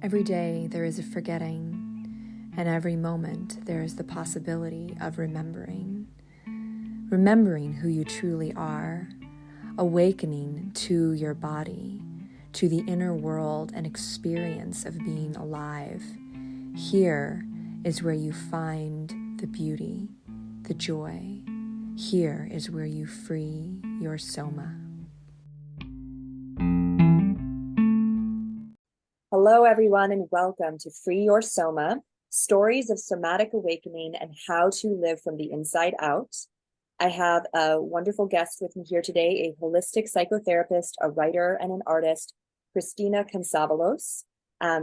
Every day there is a forgetting, and every moment there is the possibility of remembering. Remembering who you truly are, awakening to your body, to the inner world and experience of being alive. Here is where you find the beauty, the joy. Here is where you free your soma. Hello, everyone, and welcome to Free Your Soma, Stories of Somatic Awakening and How to Live from the Inside Out. I have a wonderful guest with me here today, a holistic psychotherapist, a writer, and an artist, Christina Kantzavelos.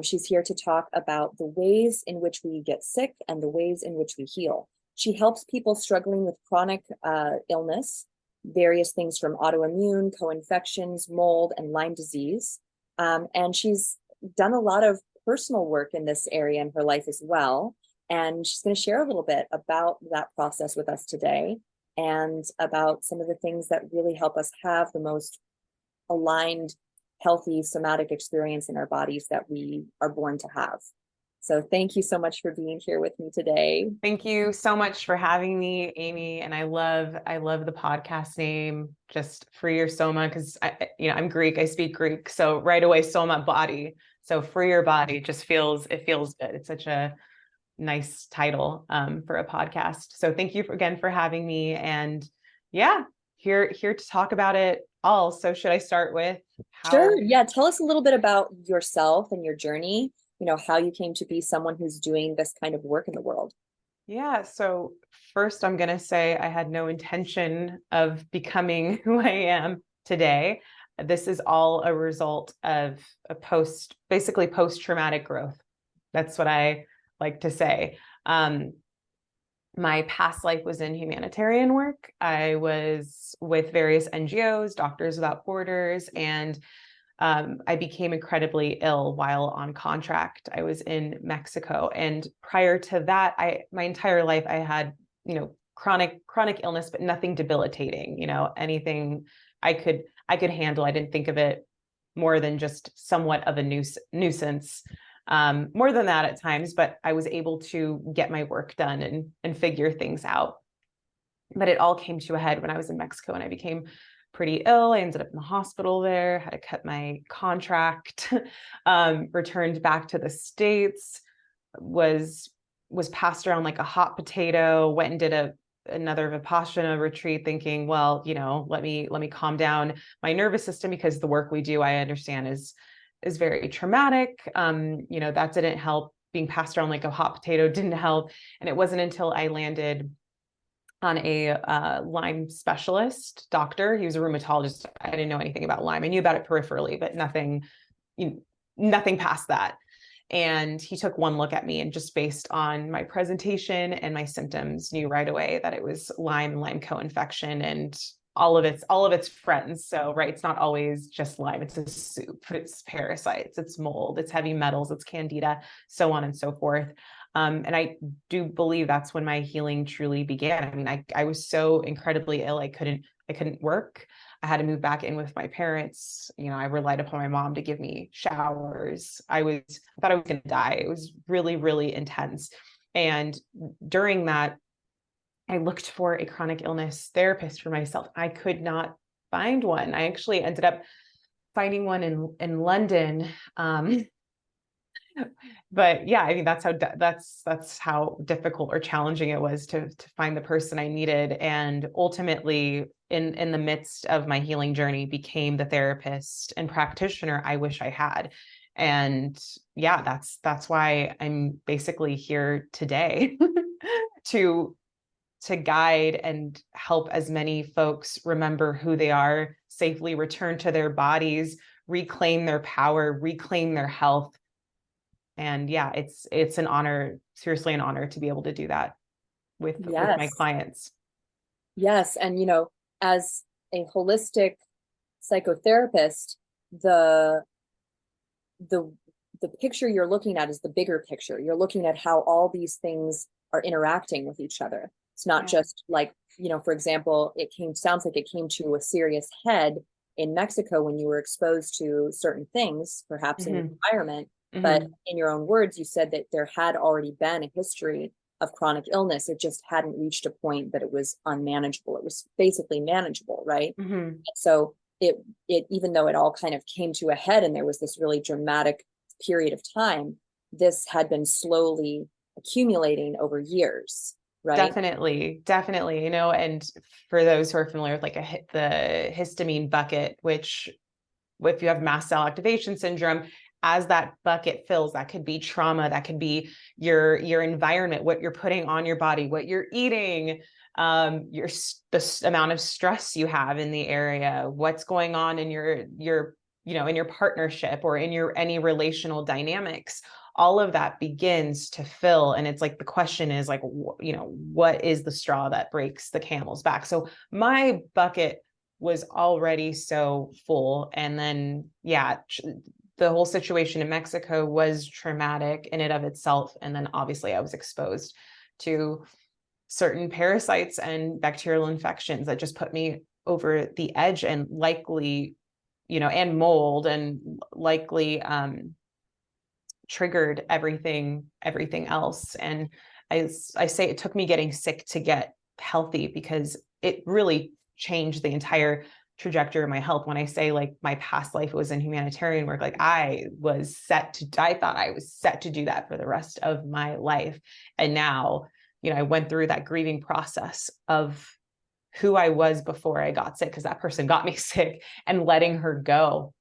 She's here to talk about the ways in which we get sick and the ways in which we heal. She helps people struggling with chronic illness, various things from autoimmune, co-infections, mold, and Lyme disease. And she's done a lot of personal work in this area in her life as well. And she's going to share a little bit about that process with us today and about some of the things that really help us have the most aligned, healthy somatic experience in our bodies that we are born to have. So thank you so much for being here with me today. Thank you so much for having me, Amy. And I love the podcast name, just Free Your Soma, because I'm Greek. I speak Greek. So right away, soma, body. So free your body just feels good. It's such a nice title for a podcast. So thank you again for having me. And yeah, here to talk about it all. So should I start with Sure. Yeah. Tell us a little bit about yourself and your journey, how you came to be someone who's doing this kind of work in the world. Yeah. So first, I'm going to say I had no intention of becoming who I am today. This is all a result of basically post-traumatic growth. That's what I like to say. My past life was in humanitarian work. I was with various NGOs, Doctors Without Borders, and I became incredibly ill while on contract. I was in Mexico. And prior to that, my entire life, I had, chronic illness, but nothing debilitating, anything I could handle. I didn't think of it more than just somewhat of a nuisance, more than that at times, but I was able to get my work done and figure things out. But it all came to a head when I was in Mexico and I became pretty ill. I ended up in the hospital there, had to cut my contract, returned back to the States, was passed around like a hot potato, went and did another Vipassana retreat thinking, well, let me calm down my nervous system because the work we do, I understand is very traumatic. That didn't help. Being passed around like a hot potato didn't help. And it wasn't until I landed on a Lyme specialist doctor. He was a rheumatologist. I didn't know anything about Lyme. I knew about it peripherally, but nothing past that. And he took one look at me and just based on my presentation and my symptoms, knew right away that it was Lyme co-infection and all of its friends. So, right, it's not always just Lyme. It's a soup. It's parasites. It's mold. It's heavy metals. It's candida, so on and so forth. And I do believe that's when my healing truly began. I mean, I was so incredibly ill. I couldn't work. I had to move back in with my parents. I relied upon my mom to give me showers. I thought I was going to die. It was really, really intense. And during that, I looked for a chronic illness therapist for myself. I could not find one. I actually ended up finding one in London. But yeah, I mean, that's how difficult or challenging it was to find the person I needed. And ultimately in the midst of my healing journey became the therapist and practitioner I wish I had. And yeah, that's why I'm basically here today to guide and help as many folks remember who they are, safely return to their bodies, reclaim their power, reclaim their health. And yeah, it's an honor, seriously an honor to be able to do that with my clients. Yes. And, as a holistic psychotherapist, the picture you're looking at is the bigger picture. You're looking at how all these things are interacting with each other. It's not just like, for example, sounds like it came to a serious head in Mexico when you were exposed to certain things, perhaps in the environment. But in your own words, you said that there had already been a history of chronic illness. It just hadn't reached a point that it was unmanageable. It was basically manageable, right? And so it even though it all kind of came to a head and there was this really dramatic period of time, this had been slowly accumulating over years, right? Definitely. And for those who are familiar with like the histamine bucket, which if you have mast cell activation syndrome, as that bucket fills, that could be trauma, that could be your environment, what you're putting on your body, what you're eating, the amount of stress you have in the area, what's going on in your in your partnership or in your any relational dynamics. All of that begins to fill. And it's like, the question is like, what is the straw that breaks the camel's back? So my bucket was already so full. And then, the whole situation in Mexico was traumatic in and of itself. And then obviously I was exposed to certain parasites and bacterial infections that just put me over the edge, and likely, and mold, and likely triggered everything else. And I say it took me getting sick to get healthy, because it really changed the entire trajectory of my health. When I say like my past life was in humanitarian work, like I thought I was set to do that for the rest of my life. And now, I went through that grieving process of who I was before I got sick, because that person got me sick, and letting her go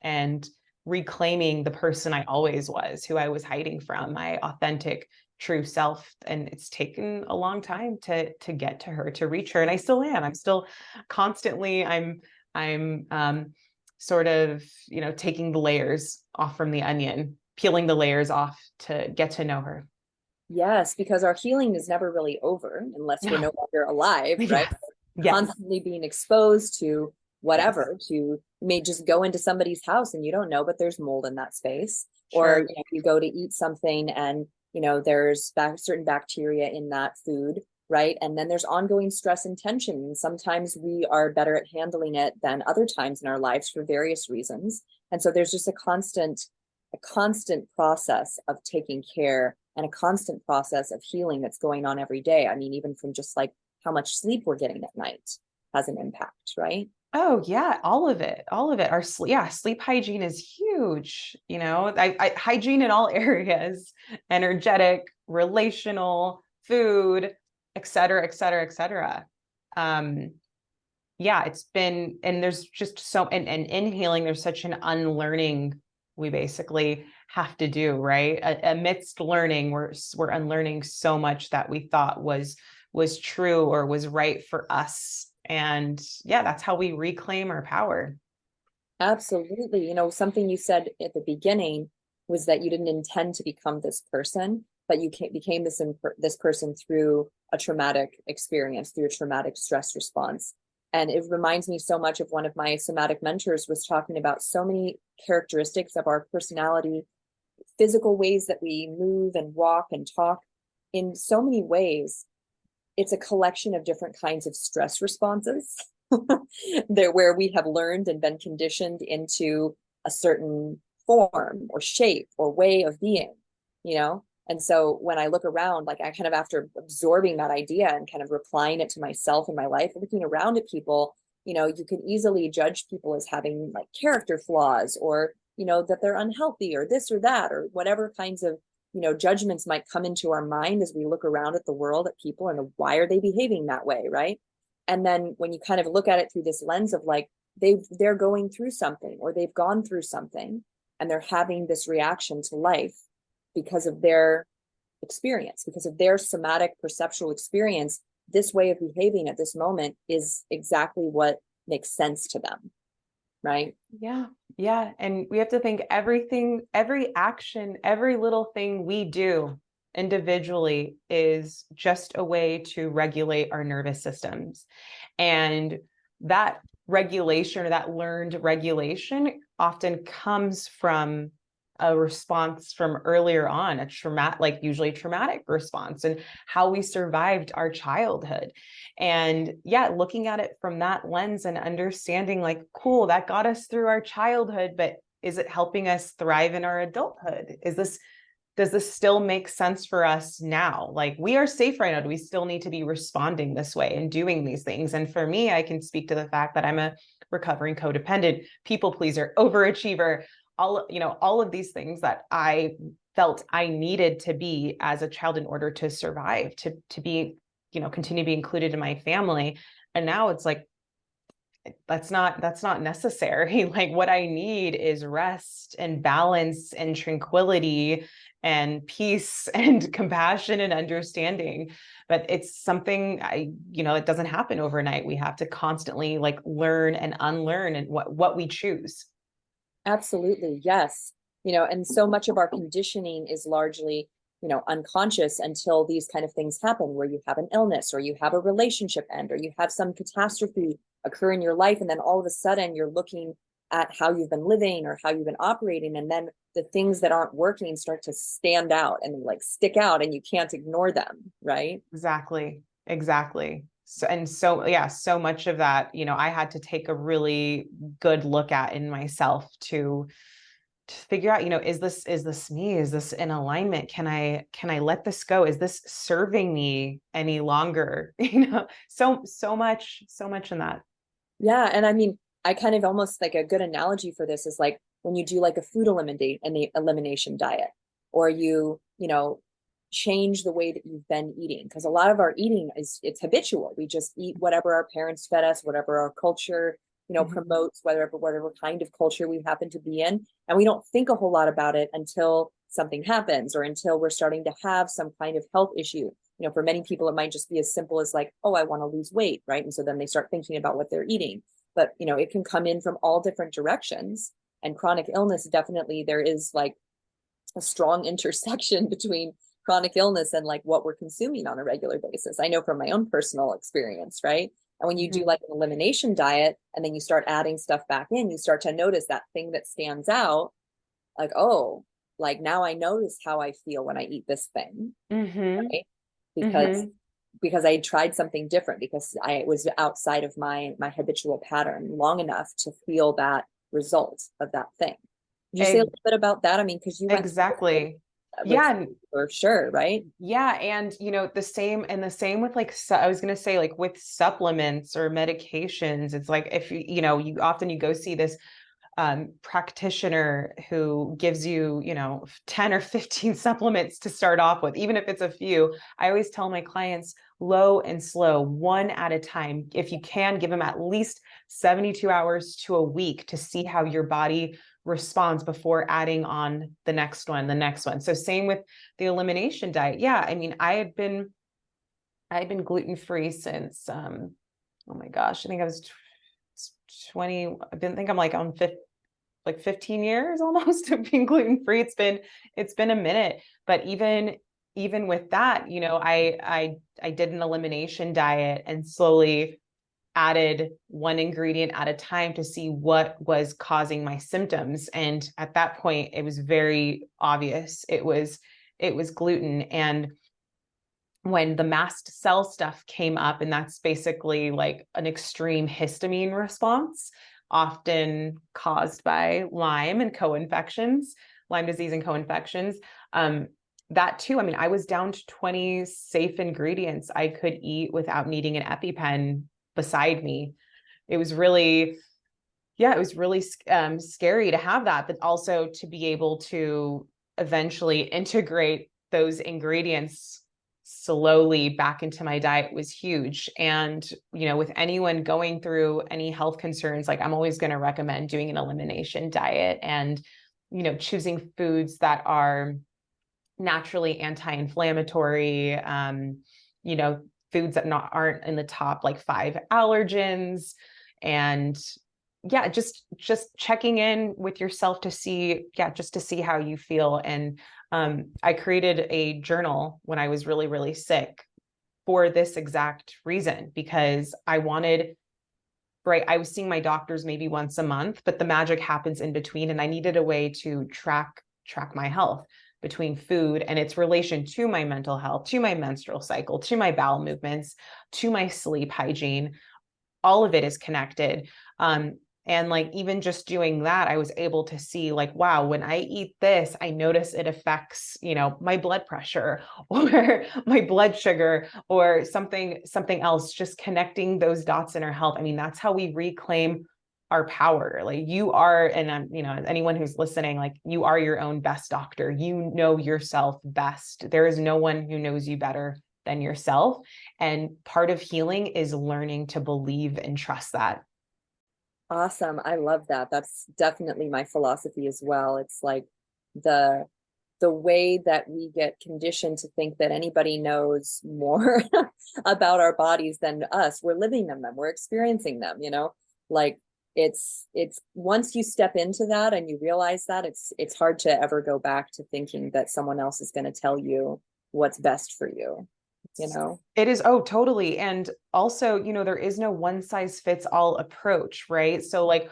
and reclaiming the person I always was, who I was hiding from, my authentic true self. And it's taken a long time to get to her, to reach her. And I still am. I'm still constantly, I'm sort of, taking the layers off from the onion, peeling the layers off to get to know her. Yes, because our healing is never really over unless we're no longer alive, right? Yes. Constantly being exposed to whatever, you may just go into somebody's house and you don't know, but there's mold in that space. Sure. Or you go to eat something and there's certain bacteria in that food, right? And then there's ongoing stress and tension. And sometimes we are better at handling it than other times in our lives for various reasons. And so there's just a constant process of taking care and a constant process of healing that's going on every day. I mean, even from just like how much sleep we're getting at night has an impact, right? Oh yeah, all of it. Our sleep hygiene is huge. Hygiene in all areas: energetic, relational, food, et cetera, et cetera, et cetera. It's been, and there's just so, and in healing, there's such an unlearning we basically have to do, right? Amidst learning, we're unlearning so much that we thought was true or was right for us. And that's how we reclaim our power. Absolutely. Something you said at the beginning was that you didn't intend to become this person, but you became this person through a traumatic experience, through a traumatic stress response. And it reminds me so much of one of my somatic mentors was talking about so many characteristics of our personality, physical ways that we move and walk and talk. In so many ways, it's a collection of different kinds of stress responses where we have learned and been conditioned into a certain form or shape or way of being, And so when I look around, like I kind of, after absorbing that idea and kind of applying it to myself and my life, looking around at people, you can easily judge people as having like character flaws, or, that they're unhealthy or this or that, or whatever kinds of, judgments might come into our mind as we look around at the world, at people, and why are they behaving that way, right? And then when you kind of look at it through this lens of like, they're going through something, or they've gone through something, and they're having this reaction to life because of their experience, because of their somatic perceptual experience, this way of behaving at this moment is exactly what makes sense to them, right? Yeah. And we have to think every action, every little thing we do individually is just a way to regulate our nervous systems. And that regulation, or that learned regulation, often comes from a response from earlier on, usually traumatic response, and how we survived our childhood. And looking at it from that lens and understanding like, cool, that got us through our childhood, but Is it helping us thrive in our adulthood? Does this still make sense for us now? Like, we are safe right now. Do we still need to be responding this way and doing these things? And for me, I can speak to the fact that I'm a recovering codependent, people pleaser, overachiever, all of these things that I felt I needed to be as a child in order to survive, to be, continue to be included in my family. And now it's like, that's not necessary. Like, what I need is rest and balance and tranquility and peace and compassion and understanding. But it's something it doesn't happen overnight. We have to constantly like learn and unlearn and what we choose. Absolutely. Yes. And so much of our conditioning is largely, unconscious until these kind of things happen, where you have an illness or you have a relationship end or you have some catastrophe occur in your life. And then all of a sudden you're looking at how you've been living or how you've been operating. And then the things that aren't working start to stand out and like stick out, and you can't ignore them. Right. Exactly. So much of that, I had to take a really good look at in myself to figure out, is this me? Is this in alignment? Can I let this go? Is this serving me any longer? So much in that. Yeah. And I mean, I kind of almost like a good analogy for this is like when you do like a food elimination diet, or change the way that you've been eating. Because a lot of our eating it's habitual. We just eat whatever our parents fed us, whatever our culture, promotes, whatever kind of culture we happen to be in. And we don't think a whole lot about it until something happens or until we're starting to have some kind of health issue. For many people, it might just be as simple as like, oh, I want to lose weight, right? And so then they start thinking about what they're eating. But, it can come in from all different directions. And chronic illness, definitely there is like a strong intersection between chronic illness and like what we're consuming on a regular basis. I know from my own personal experience, right? And when you do like an elimination diet and then you start adding stuff back in, you start to notice that thing that stands out, like, oh, like now I notice how I feel when I eat this thing, right? Because I tried something different, because I was outside of my habitual pattern long enough to feel that result of that thing. Did you say a little bit about that? I mean, because you went exactly. Yeah, for sure, right? Yeah. And the same with like, I was going to say, like with supplements or medications, it's like, if you go see this practitioner who gives you 10 or 15 supplements to start off with, even if it's a few. I always tell my clients, low and slow, one at a time. If you can, give them at least 72 hours to a week to see how your body responds before adding on the next one. So same with the elimination diet. Yeah, I mean, I had been gluten-free since oh my gosh, I think I was 20. I think I'm like on 15 years almost of being gluten-free. It's been a minute, but even with that, I did an elimination diet and slowly added one ingredient at a time to see what was causing my symptoms. And at that point, it was very obvious. It was gluten. And when the mast cell stuff came up, and that's basically like an extreme histamine response, often caused by Lyme disease and co-infections. That too, I mean, I was down to 20 safe ingredients I could eat without needing an EpiPen beside me. It was really scary to have that, but also to be able to eventually integrate those ingredients slowly back into my diet was huge. And, with anyone going through any health concerns, like I'm always going to recommend doing an elimination diet and, choosing foods that are naturally anti-inflammatory, foods that aren't in the top like 5 allergens. And yeah, just checking in with yourself to see how you feel. And I created a journal when I was really, really sick for this exact reason, because I was seeing my doctors maybe once a month, but the magic happens in between. And I needed a way to track my health between food and its relation to my mental health, to my menstrual cycle, to my bowel movements, to my sleep hygiene. All of it is connected. And like, even just doing that, I was able to see like, wow, when I eat this, I notice it affects, my blood pressure or my blood sugar or something else, just connecting those dots in our health. I mean, that's how we reclaim our power. Like you are, and anyone who's listening, like you are your own best doctor. You know yourself best. There is no one who knows you better than yourself. And part of healing is learning to believe and trust that. Awesome. I love that. That's definitely my philosophy as well. It's like the way that we get conditioned to think that anybody knows more about our bodies than us. We're living them, we're experiencing them, like it's once you step into that and you realize that, it's hard to ever go back to thinking that someone else is going to tell you what's best for you. It is. Oh, totally. And also, there is no one size fits all approach, right? So like,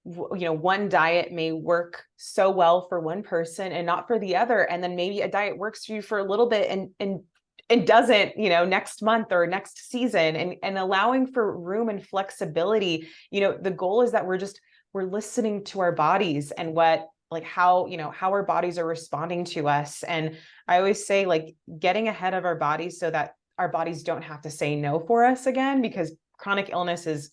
one diet may work so well for one person and not for the other. And then maybe a diet works for you for a little bit and doesn't, next month or next season, and allowing for room and flexibility. The goal is that we're listening to our bodies and how our bodies are responding to us. And I always say, like, getting ahead of our bodies so that our bodies don't have to say no for us again, because chronic illness is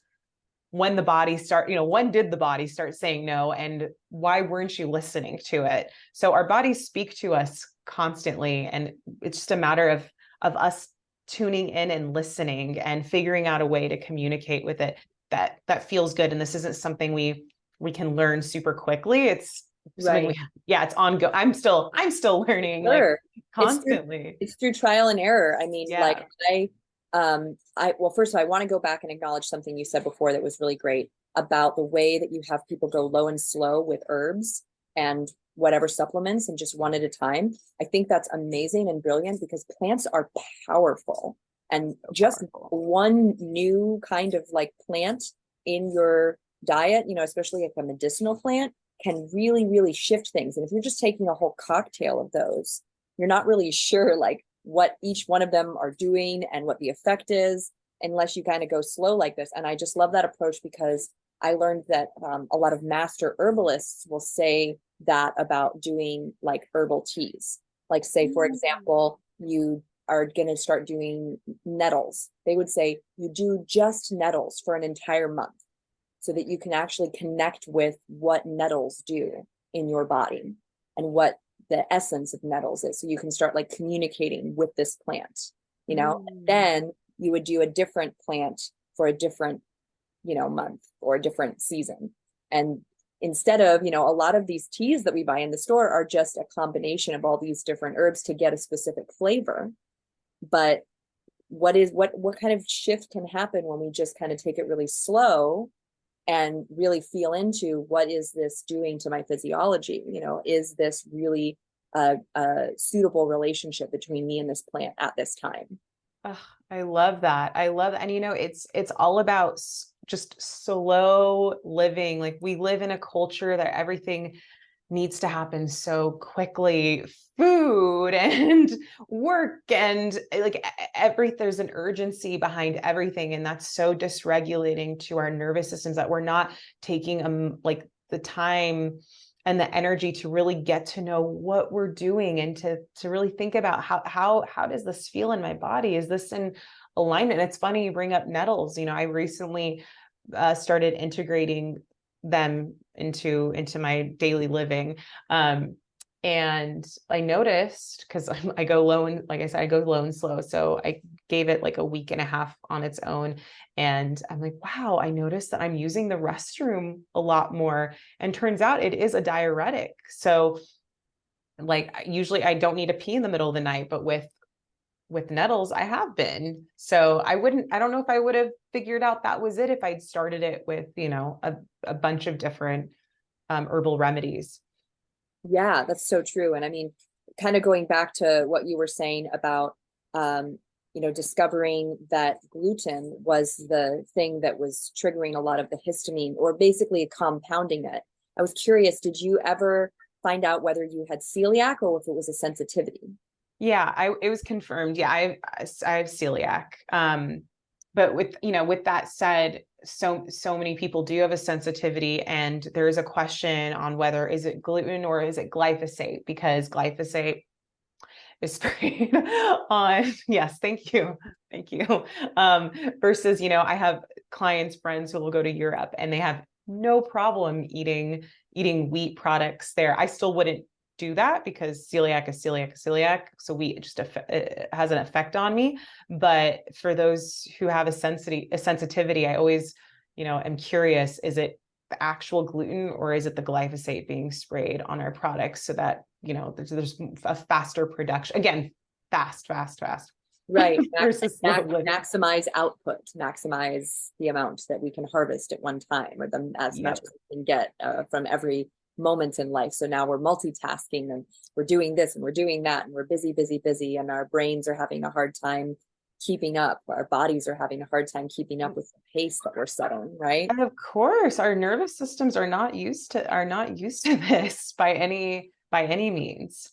when the body when did the body start saying no, and why weren't you listening to it? So our bodies speak to us constantly, and it's just a matter of us tuning in and listening and figuring out a way to communicate with it that feels good. And this isn't something we can learn super quickly. It's something it's ongoing. I'm still learning, sure. like constantly. It's through trial and error. I mean, Yeah. Well, first of all, I want to go back and acknowledge something you said before that was really great about the way that you have people go low and slow with herbs and whatever supplements and just one at a time. I think that's amazing and brilliant, because plants are powerful, and just one new kind of like plant in your diet, especially like a medicinal plant, can really, really shift things. And if you're just taking a whole cocktail of those, you're not really sure like what each one of them are doing and what the effect is, unless you kind of go slow like this. And I just love that approach, because I learned that a lot of master herbalists will say that about doing like herbal teas. Like, say, for example, you are going to start doing nettles. They would say you do just nettles for an entire month, so that you can actually connect with what nettles do in your body and what the essence of nettles is. So you can start like communicating with this plant, and then you would do a different plant for a different, month or a different season. And instead of, a lot of these teas that we buy in the store are just a combination of all these different herbs to get a specific flavor. But what kind of shift can happen when we just kind of take it really slow and really feel into what is this doing to my physiology? Is this really a suitable relationship between me and this plant at this time? Oh, I love that. And it's all about just slow living. Like, we live in a culture that everything needs to happen so quickly, food and work, and like there's an urgency behind everything. And that's so dysregulating to our nervous systems, that we're not taking like the time and the energy to really get to know what we're doing, and to really think about how does this feel in my body? Is this in alignment? And it's funny you bring up nettles. I recently started integrating them into my daily living. And I noticed, because I go low, and like I said, I go low and slow. So I gave it like a week and a half on its own. And I'm like, wow, I noticed that I'm using the restroom a lot more. And turns out it is a diuretic. So like, usually I don't need to pee in the middle of the night, but with nettles, I have been. So I don't know if I would have figured out that was it if I'd started it with, a bunch of different herbal remedies. Yeah, that's so true. And I mean, kind of going back to what you were saying about, discovering that gluten was the thing that was triggering a lot of the histamine, or basically compounding it. I was curious, did you ever find out whether you had celiac or if it was a sensitivity? Yeah, it was confirmed. Yeah, I have celiac. But with that said, so many people do have a sensitivity, and there is a question on whether is it gluten or is it glyphosate, because glyphosate is sprayed on, yes, thank you. Versus, I have friends who will go to Europe and they have no problem eating wheat products there. I still wouldn't do that because celiac is celiac. So wheat just it has an effect on me. But for those who have a sensitivity, I always, am curious, is it the actual gluten or is it the glyphosate being sprayed on our products so that, there's a faster production, again, fast. Right. Slowly. Maximize output, maximize the amount that we can harvest at one time, or as much as we can get from every moment in life. So now we're multitasking and we're doing this and we're doing that and we're busy, and our brains are having a hard time keeping up. Our bodies are having a hard time keeping up with the pace that we're setting, right? And of course, our nervous systems are not used to this by any means.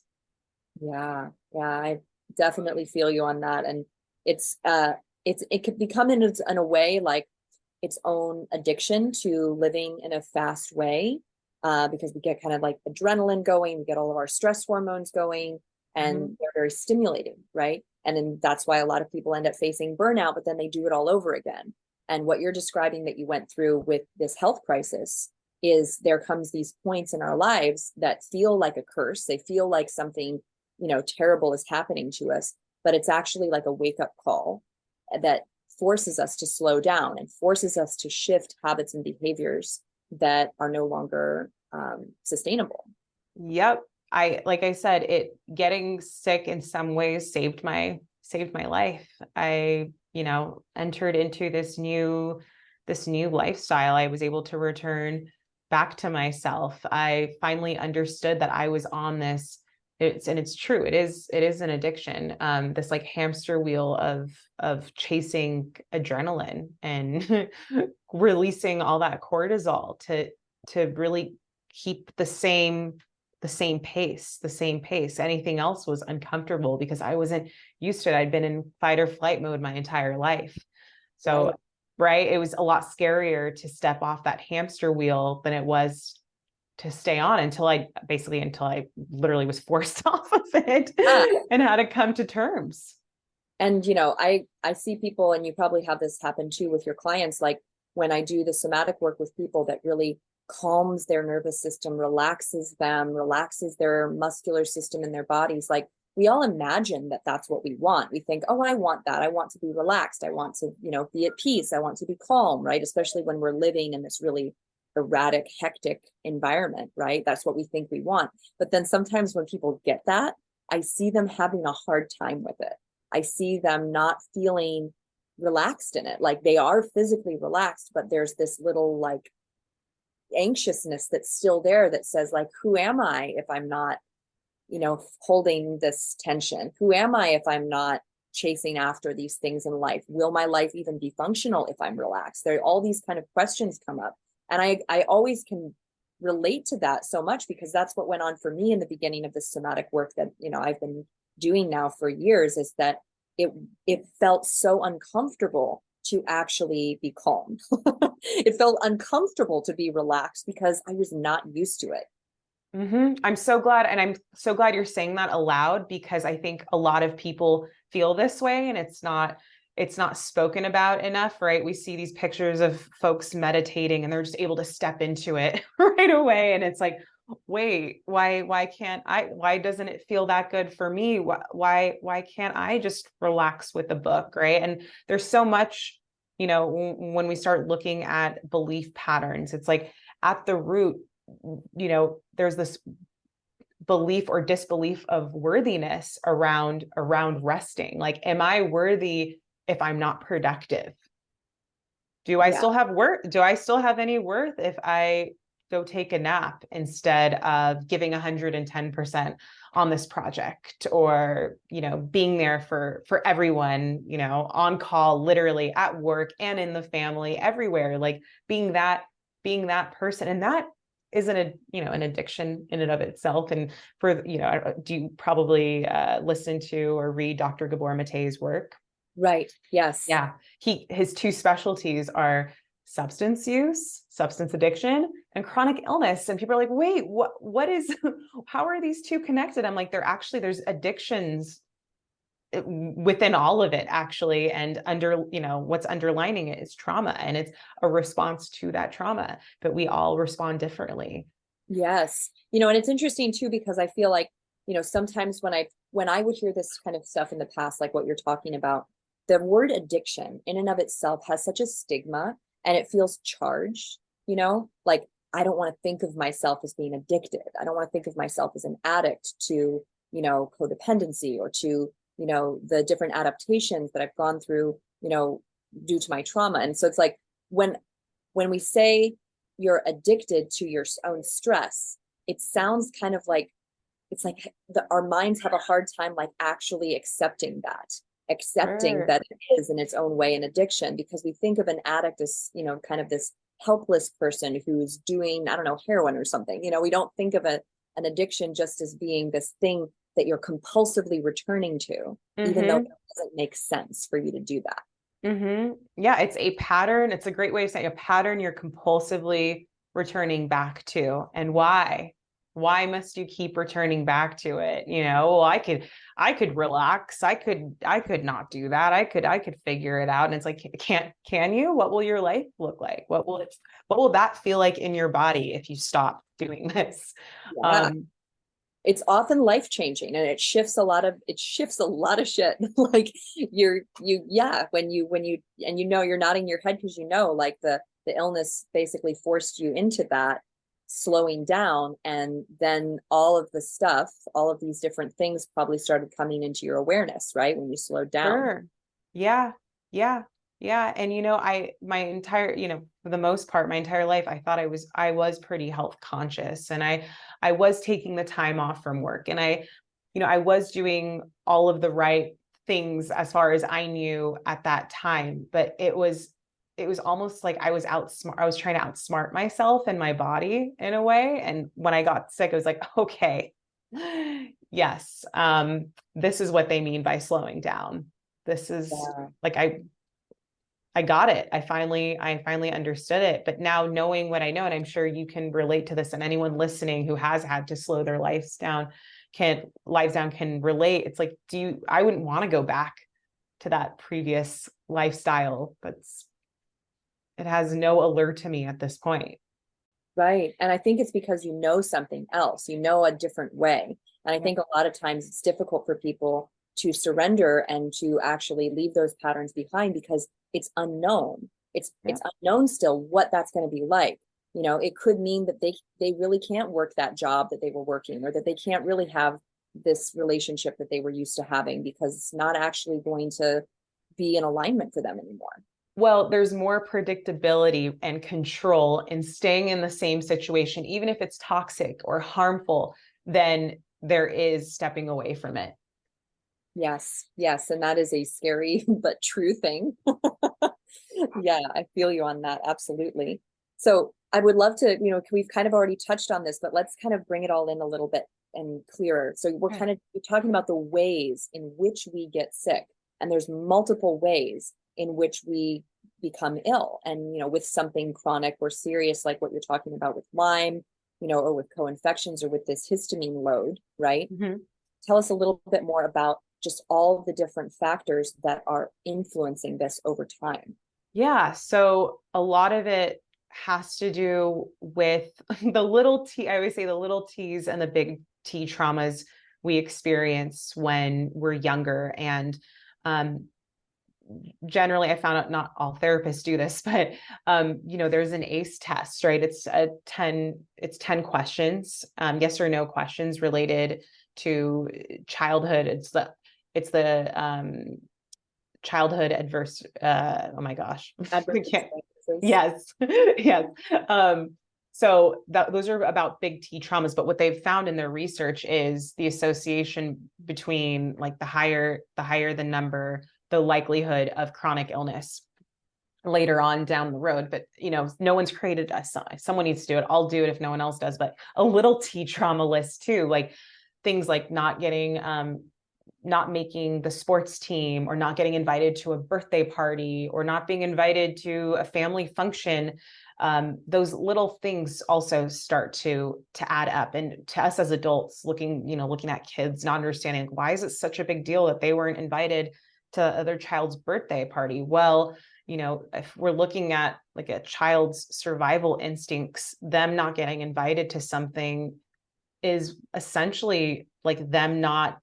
Yeah, I definitely feel you on that. And it could become in a way like its own addiction to living in a fast way, because we get kind of like adrenaline going, we get all of our stress hormones going, and they're very stimulating, right? And then that's why a lot of people end up facing burnout, but then they do it all over again. And what you're describing that you went through with this health crisis is there comes these points in our lives that feel like a curse. They feel like something, terrible is happening to us, but it's actually like a wake-up call that forces us to slow down and forces us to shift habits and behaviors that are no longer sustainable. Yep. Like I said, getting sick in some ways saved my life. I, entered into this new lifestyle. I was able to return back to myself. I finally understood that I was on this. It's true. It is an addiction. This like hamster wheel of chasing adrenaline and releasing all that cortisol to really keep the same pace. Anything else was uncomfortable because I wasn't used to it. I'd been in fight or flight mode my entire life. So, right. It was a lot scarier to step off that hamster wheel than it was to stay on until I literally was forced off of it and had to come to terms. And, I see people, and you probably have this happen too with your clients, like when I do the somatic work with people that really calms their nervous system, relaxes them, relaxes their muscular system in their bodies. Like we all imagine that that's what we want. We think, oh, I want that. I want to be relaxed. I want to, be at peace. I want to be calm, right? Especially when we're living in this really erratic, hectic environment, right? That's what we think we want. But then sometimes when people get that, I see them having a hard time with it. I see them not feeling relaxed in it. Like they are physically relaxed, but there's this little like anxiousness that's still there that says like, who am I if I'm not, holding this tension? Who am I if I'm not chasing after these things in life? Will my life even be functional if I'm relaxed? There are all these kind of questions come up. And I always can relate to that so much because that's what went on for me in the beginning of this somatic work that, I've been doing now for years, is that it felt so uncomfortable to actually be calm. It felt uncomfortable to be relaxed because I was not used to it. I'm so glad. And I'm so glad you're saying that aloud, because I think a lot of people feel this way and it's not spoken about enough, right? We see these pictures of folks meditating and they're just able to step into it right away. And it's like, wait, why doesn't it feel that good for me? Why can't I just relax with a book, right? And there's so much, when we start looking at belief patterns, it's like at the root, there's this belief or disbelief of worthiness around resting. Like, am I worthy if I'm not productive? Do I still have worth? Do I still have any worth if I go take a nap instead of giving 110% on this project, or, being there for everyone, on call, literally at work and in the family, everywhere, like being that person. And that isn't an addiction in and of itself. And for, do you probably listen to or read Dr. Gabor Mate's work? Right. Yes. Yeah. His two specialties are substance use, substance addiction, and chronic illness. And people are like, wait, what is, how are these two connected? I'm like, there's addictions within all of it, actually. And what's underlining it is trauma, and it's a response to that trauma, but we all respond differently. Yes. And it's interesting too, because I feel like, sometimes when I would hear this kind of stuff in the past, like what you're talking about, the word addiction in and of itself has such a stigma, and it feels charged, like I don't want to think of myself as being addicted. I don't want to think of myself as an addict to, codependency, or to, the different adaptations that I've gone through, due to my trauma. And so it's like when we say you're addicted to your own stress, it sounds kind of like, it's like our minds have a hard time like actually accepting Sure. that it is in its own way an addiction, because we think of an addict as, kind of this helpless person who's doing, I don't know, heroin or something. We don't think of an addiction just as being this thing that you're compulsively returning to, even though it doesn't make sense for you to do that. Yeah, it's a pattern. It's a great way of saying a pattern you're compulsively returning back to. And why? Why must you keep returning back to it? Well, I could relax. I could not do that. I could figure it out. And it's like, can you? What will your life look like? What will that feel like in your body if you stop doing this? Yeah. It's often life-changing, and it shifts a lot of shit. Like when you and you're nodding your head because like the illness basically forced you into that slowing down, and then all of these different things probably started coming into your awareness, right, when you slowed down. Sure. Yeah. And my entire, for the most part, my entire life, I thought I was pretty health conscious, and I was taking the time off from work, and I was doing all of the right things as far as I knew at that time, but it was almost like I was trying to outsmart myself and my body in a way. And when I got sick, I was like, okay, yes, this is what they mean by slowing down. This is like, I got it. I finally understood it. But now, knowing what I know, and I'm sure you can relate to this, and anyone listening who has had to slow their lives down can relate. It's like, I wouldn't want to go back to that previous lifestyle. It has no allure to me at this point. Right. And I think it's because something else, a different way. And I think a lot of times it's difficult for people to surrender and to actually leave those patterns behind, because it's unknown. It's unknown still what that's going to be like. It could mean that they really can't work that job that they were working, or that they can't really have this relationship that they were used to having, because it's not actually going to be in alignment for them anymore. Well, there's more predictability and control in staying in the same situation, even if it's toxic or harmful, than there is stepping away from it. Yes. And that is a scary but true thing. Yeah, I feel you on that. Absolutely. So I would love to, we've kind of already touched on this, but let's kind of bring it all in a little bit and clearer. So we're talking about the ways in which we get sick, and there's multiple ways in which we become ill, and with something chronic or serious, like what you're talking about with Lyme, or with co-infections, or with this histamine load, right? Tell us a little bit more about just all the different factors that are influencing this over time. Yeah, so a lot of it has to do with the little T, I always say the little T's and the big T traumas we experience when we're younger. And generally, I found out not all therapists do this, but there's an ACE test, right? It's 10 questions, yes or no questions related to childhood. It's the childhood adverse. Oh my gosh, yes, yes. So those are about big T traumas, but what they've found in their research is the association between, like, the higher the number, the likelihood of chronic illness later on down the road. But no one's created us. Someone needs to do it. I'll do it if no one else does. But a little T trauma list too, like things like not getting not making the sports team, or not getting invited to a birthday party, or not being invited to a family function, those little things also start to add up. And to us as adults, looking at kids, not understanding, why is it such a big deal that they weren't invited to other child's birthday party? Well, if we're looking at like a child's survival instincts, them not getting invited to something is essentially like them not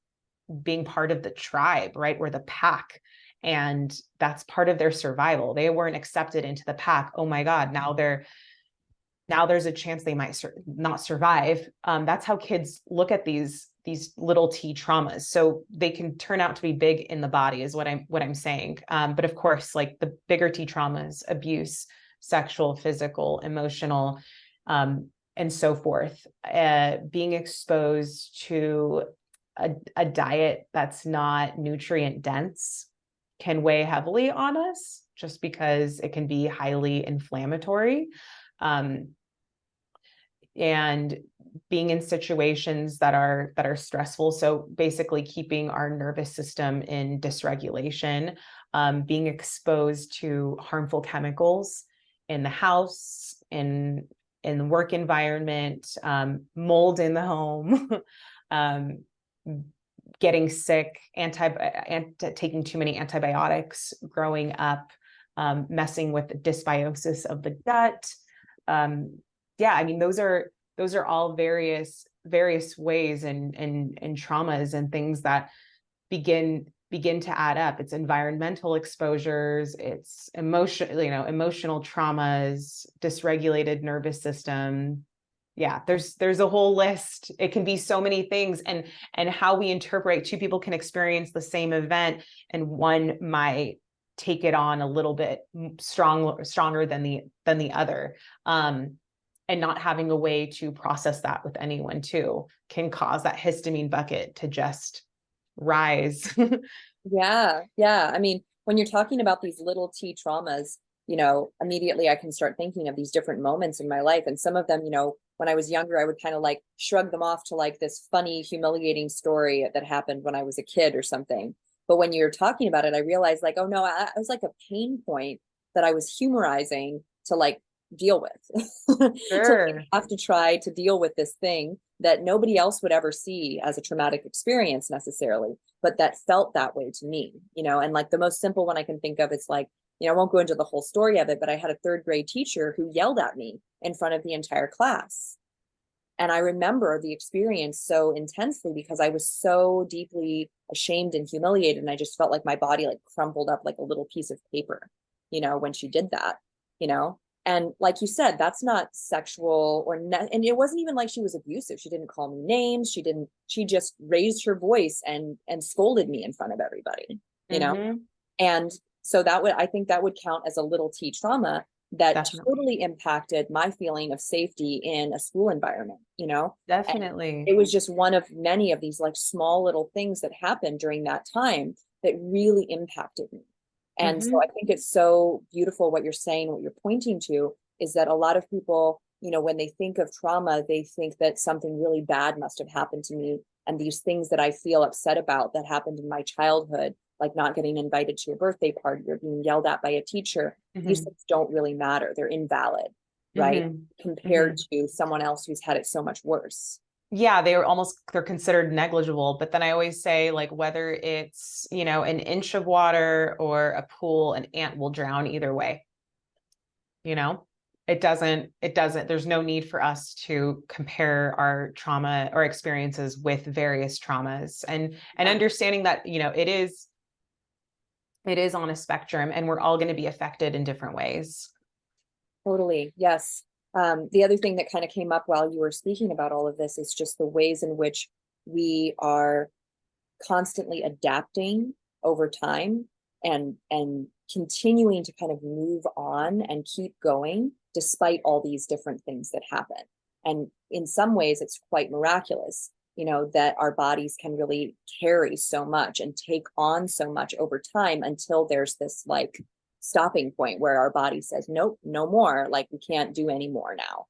being part of the tribe, right? Or the pack. And that's part of their survival. They weren't accepted into the pack. Oh my God, now there's a chance they might not survive. That's how kids look at these little T traumas. So they can turn out to be big in the body, is what I'm saying. But of course, like the bigger T traumas, abuse, sexual, physical, emotional, and so forth, being exposed to a diet that's not nutrient dense can weigh heavily on us, just because it can be highly inflammatory. And being in situations that are stressful. So basically keeping our nervous system in dysregulation, being exposed to harmful chemicals in the house, in the work environment, mold in the home, getting sick, taking too many antibiotics growing up, messing with the dysbiosis of the gut. I mean, those are all various ways and traumas and things that begin to add up. It's environmental exposures, it's emotional traumas, dysregulated nervous system. Yeah, there's a whole list. It can be so many things, and how we interpret. Two people can experience the same event, and one might take it on a little bit stronger than the other. And not having a way to process that with anyone too can cause that histamine bucket to just rise. Yeah. I mean, when you're talking about these little T traumas, immediately I can start thinking of these different moments in my life. And some of them, when I was younger, I would kind of like shrug them off to like this funny, humiliating story that happened when I was a kid or something. But when you're talking about it, I realized like, oh no, I was like a pain point that I was humorizing to like deal with. Sure. So I have to try to deal with this thing that nobody else would ever see as a traumatic experience necessarily, but that felt that way to me, and like the most simple one I can think of is like, I won't go into the whole story of it, but I had a third grade teacher who yelled at me in front of the entire class. And I remember the experience so intensely because I was so deeply ashamed and humiliated. And I just felt like my body like crumpled up like a little piece of paper, when she did that, And like you said, that's not sexual and it wasn't even like she was abusive. She didn't call me names. She just raised her voice and scolded me in front of everybody, And so I think that would count as a little T trauma that Definitely. totally impacted my feeling of safety in a school environment, Definitely. And it was just one of many of these like small little things that happened during that time that really impacted me. And so I think it's so beautiful what you're saying, what you're pointing to is that a lot of people, when they think of trauma, they think that something really bad must have happened to me. And these things that I feel upset about that happened in my childhood, like not getting invited to a birthday party or being yelled at by a teacher, these things don't really matter. They're invalid, right? Compared to someone else who's had it so much worse. Yeah, they're considered negligible. But then I always say, like, whether it's, an inch of water or a pool, an ant will drown either way. It doesn't, there's no need for us to compare our trauma or experiences with various traumas and understanding that, it is on a spectrum and we're all going to be affected in different ways. Totally. Yes. The other thing that kind of came up while you were speaking about all of this is just the ways in which we are constantly adapting over time and continuing to kind of move on and keep going despite all these different things that happen. And in some ways, it's quite miraculous, that our bodies can really carry so much and take on so much over time until there's this like stopping point where our body says, nope, no more, like we can't do any more now,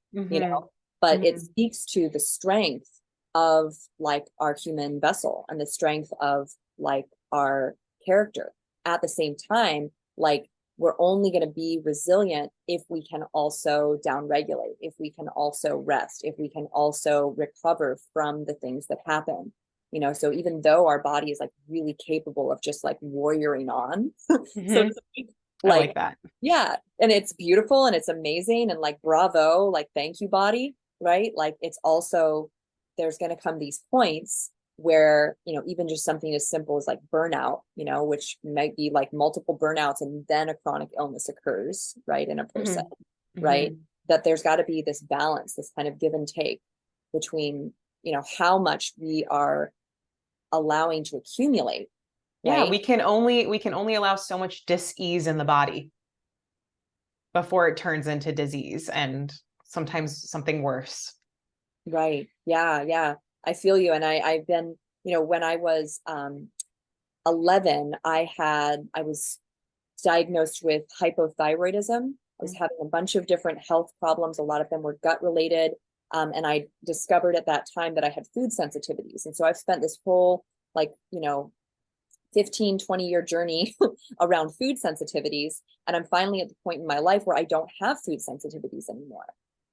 but it speaks to the strength of like our human vessel and the strength of like our character. At the same time, like we're only going to be resilient if we can also downregulate, if we can also rest, if we can also recover from the things that happen. You know, so even though our body is like really capable of just like warrioring on, Mm-hmm. so to speak, I like that. yeah, and it's beautiful and it's amazing and like bravo, like thank you body, right? Like it's also, there's going to come these points where, you know, even just something as simple as like burnout, you know, which might be like multiple burnouts and then a chronic illness occurs, right, in a person, Mm-hmm. right? Mm-hmm. That there's got to be this balance, this kind of give and take between, you know, how much we are allowing to accumulate, Yeah, right? we can only allow so much dis-ease in the body before it turns into disease and sometimes something worse. Right. Yeah. Yeah. I feel you. And I've been, you know, when I was 11, I was diagnosed with hypothyroidism. I was having a bunch of different health problems. A lot of them were gut related. And I discovered at that time that I had food sensitivities. And so I've spent this whole, like, you know, 15, 20-year journey around food sensitivities. And I'm finally at the point in my life where I don't have food sensitivities anymore.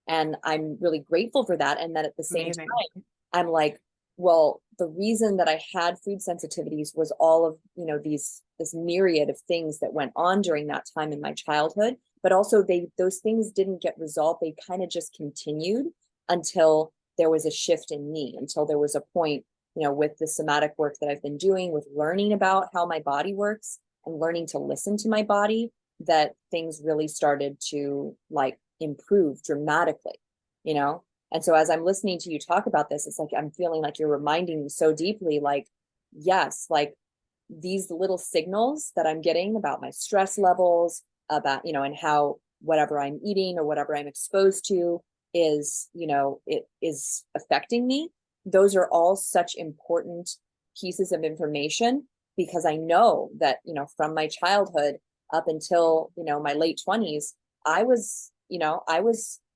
And I'm really grateful for that. And then at the same Amazing. time, I'm like, well, the reason that I had food sensitivities was all of, you know, this myriad of things that went on during that time in my childhood, but also those things didn't get resolved. They kind of just continued until there was a shift in me, until there was a point, you know, with the somatic work that I've been doing, with learning about how my body works and learning to listen to my body, that things really started to like improve dramatically, you know? And so as I'm listening to you talk about this, it's like, I'm feeling like you're reminding me so deeply, like, yes, like these little signals that I'm getting about my stress levels, about, you know, and how whatever I'm eating or whatever I'm exposed to is, you know, it is affecting me. Those are all such important pieces of information, because I know that, you know, from my childhood up until, you know, my late 20s, I was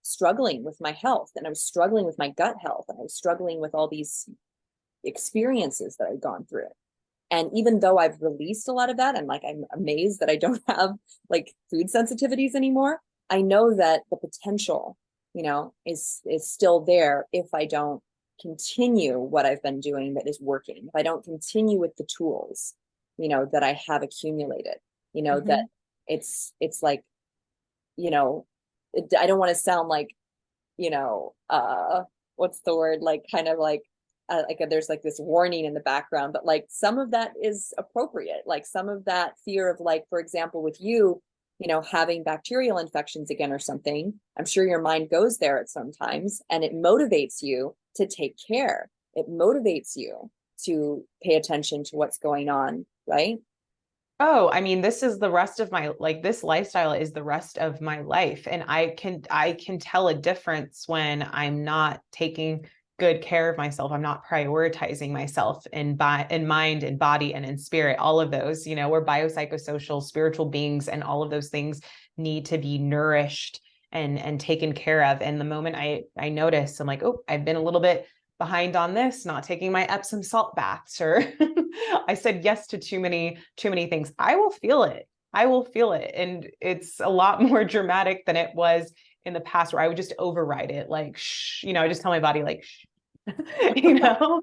struggling with my health, and I was struggling with my gut health, and I was struggling with all these experiences that I'd gone through. And even though I've released a lot of that, and like I'm amazed that I don't have like food sensitivities anymore, I know that the potential, you know, is still there if I don't continue what I've been doing that is working. If I don't continue with the tools, you know, that I have accumulated, you know, Mm-hmm. that it's like, you know, I don't want to sound like, you know, what's the word? Like kind of like there's like this warning in the background, but like some of that is appropriate. Like some of that fear of, like, for example, with you, you know, having bacterial infections again or something, I'm sure your mind goes there at sometimes, and it motivates you to take care. It motivates you to pay attention to what's going on, right? Oh, I mean, this is the rest of my, like, this lifestyle is the rest of my life. And I can tell a difference when I'm not taking good care of myself. I'm not prioritizing myself in mind and body and in spirit. All of those, you know, we're biopsychosocial spiritual beings, and all of those things need to be nourished and taken care of. And the moment I notice, I'm like, oh, I've been a little bit behind on this, not taking my Epsom salt baths, or I said yes to too many things. I will feel it. I will feel it. And it's a lot more dramatic than it was in the past, where I would just override it. Like, shh, you know, I just tell my body like, shh. You know,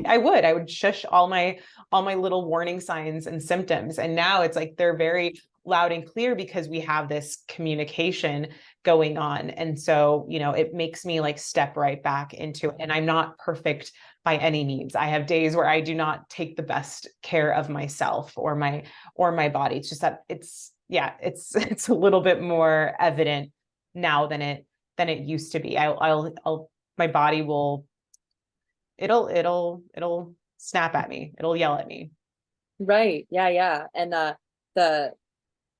I would shush all my little warning signs and symptoms. And now it's like, they're very loud and clear because we have this communication going on. And so, you know, it makes me like step right back into it. And I'm not perfect by any means. I have days where I do not take the best care of myself or my body. It's just that it's a little bit more evident now than it used to be. I'll my body will, it'll snap at me. It'll yell at me. Right. Yeah. Yeah. And the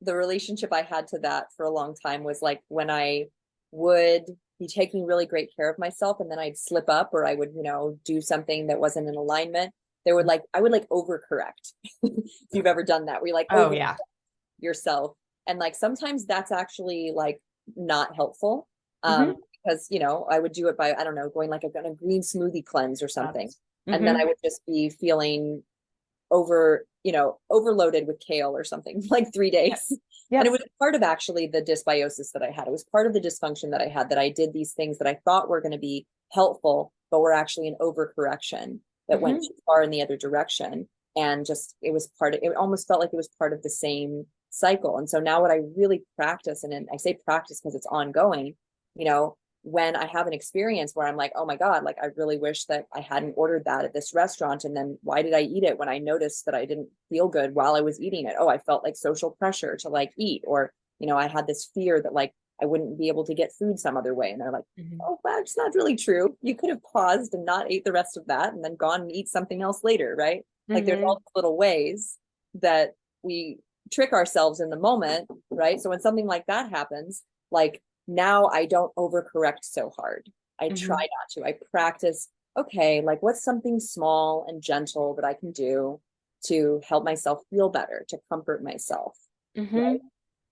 relationship I had to that for a long time was like when I would be taking really great care of myself, and then I'd slip up, or I would, you know, do something that wasn't in alignment. I would like overcorrect. If you've ever done that, where you like Oh over yeah. yourself. And like sometimes that's actually like not helpful. Mm-hmm. Because, you know, I would do it by, I don't know, going like on a green smoothie cleanse or something. And then I Mm-hmm. would just be feeling overloaded with kale or something like 3 days. Yeah. And it was part of actually the dysbiosis that I had. It was part of the dysfunction that I had, that I did these things that I thought were going to be helpful, but were actually an overcorrection that went too far in the other direction. And just, it almost felt like it was part of the same cycle. And so now what I really practice, and I say practice because it's ongoing, when I have an experience where I'm like, oh my God, like I really wish that I hadn't ordered that at this restaurant. And then why did I eat it when I noticed that I didn't feel good while I was eating it? Oh, I felt like social pressure to like eat, or, I had this fear that like I wouldn't be able to get food some other way. And they're like, oh, that's not really true. You could have paused and not ate the rest of that and then gone and eat something else later, right? Like there's all these little ways that we trick ourselves in the moment, right? So when something like that happens, like now I don't overcorrect so hard. I try not to. I practice, okay, like what's something small and gentle that I can do to help myself feel better, to comfort myself. Right?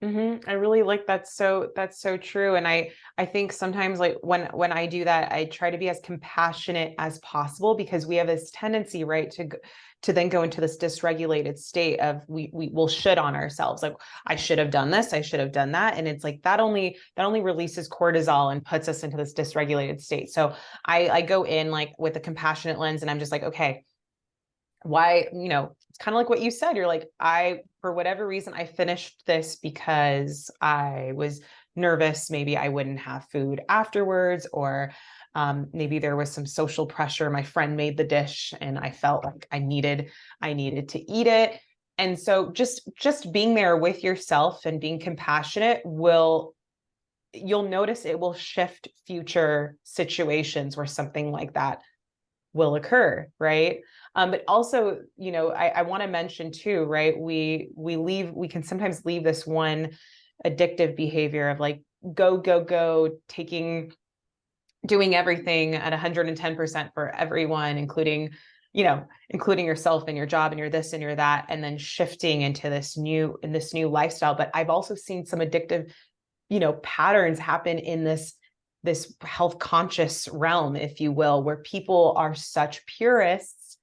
I really like that's so true. And I think sometimes like when I do that, I try to be as compassionate as possible, because we have this tendency, right, to then go into this dysregulated state of we will shit on ourselves. Like, I should have done this, I should have done that. And it's like that only releases cortisol and puts us into this dysregulated state. So I go in like with a compassionate lens, and I'm just like, okay, why, it's kind of like what you said. You're like, for whatever reason, I finished this because I was nervous. Maybe I wouldn't have food afterwards, or maybe there was some social pressure. My friend made the dish and I felt like I needed to eat it. And so just being there with yourself and being compassionate you'll notice it will shift future situations where something like that will occur, right? But also, I want to mention too, right? We can sometimes leave this one addictive behavior of like, go, doing everything at 110% for everyone, including yourself and your job and your this and your that, and then shifting into this new lifestyle. But I've also seen some addictive, patterns happen in this health conscious realm, if you will, where people are such purists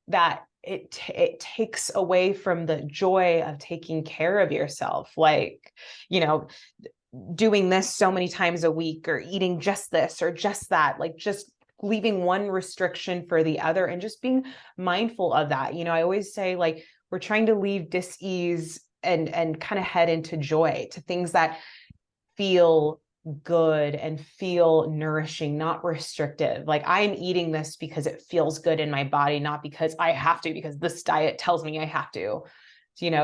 that it takes away from the joy of taking care of yourself. Like, doing this so many times a week, or eating just this or just that, like just leaving one restriction for the other, and just being mindful of that. I always say, like, we're trying to leave dis-ease and kind of head into joy, to things that feel good and feel nourishing, not restrictive. Like, I'm eating this because it feels good in my body, not because I have to, because this diet tells me I have to.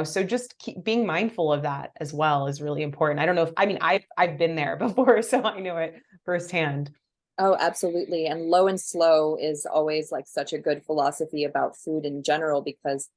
So just keep being mindful of that as well is really important. I don't know if, I've been there before, so I know it firsthand. Oh, absolutely. And low and slow is always like such a good philosophy about food in general, because,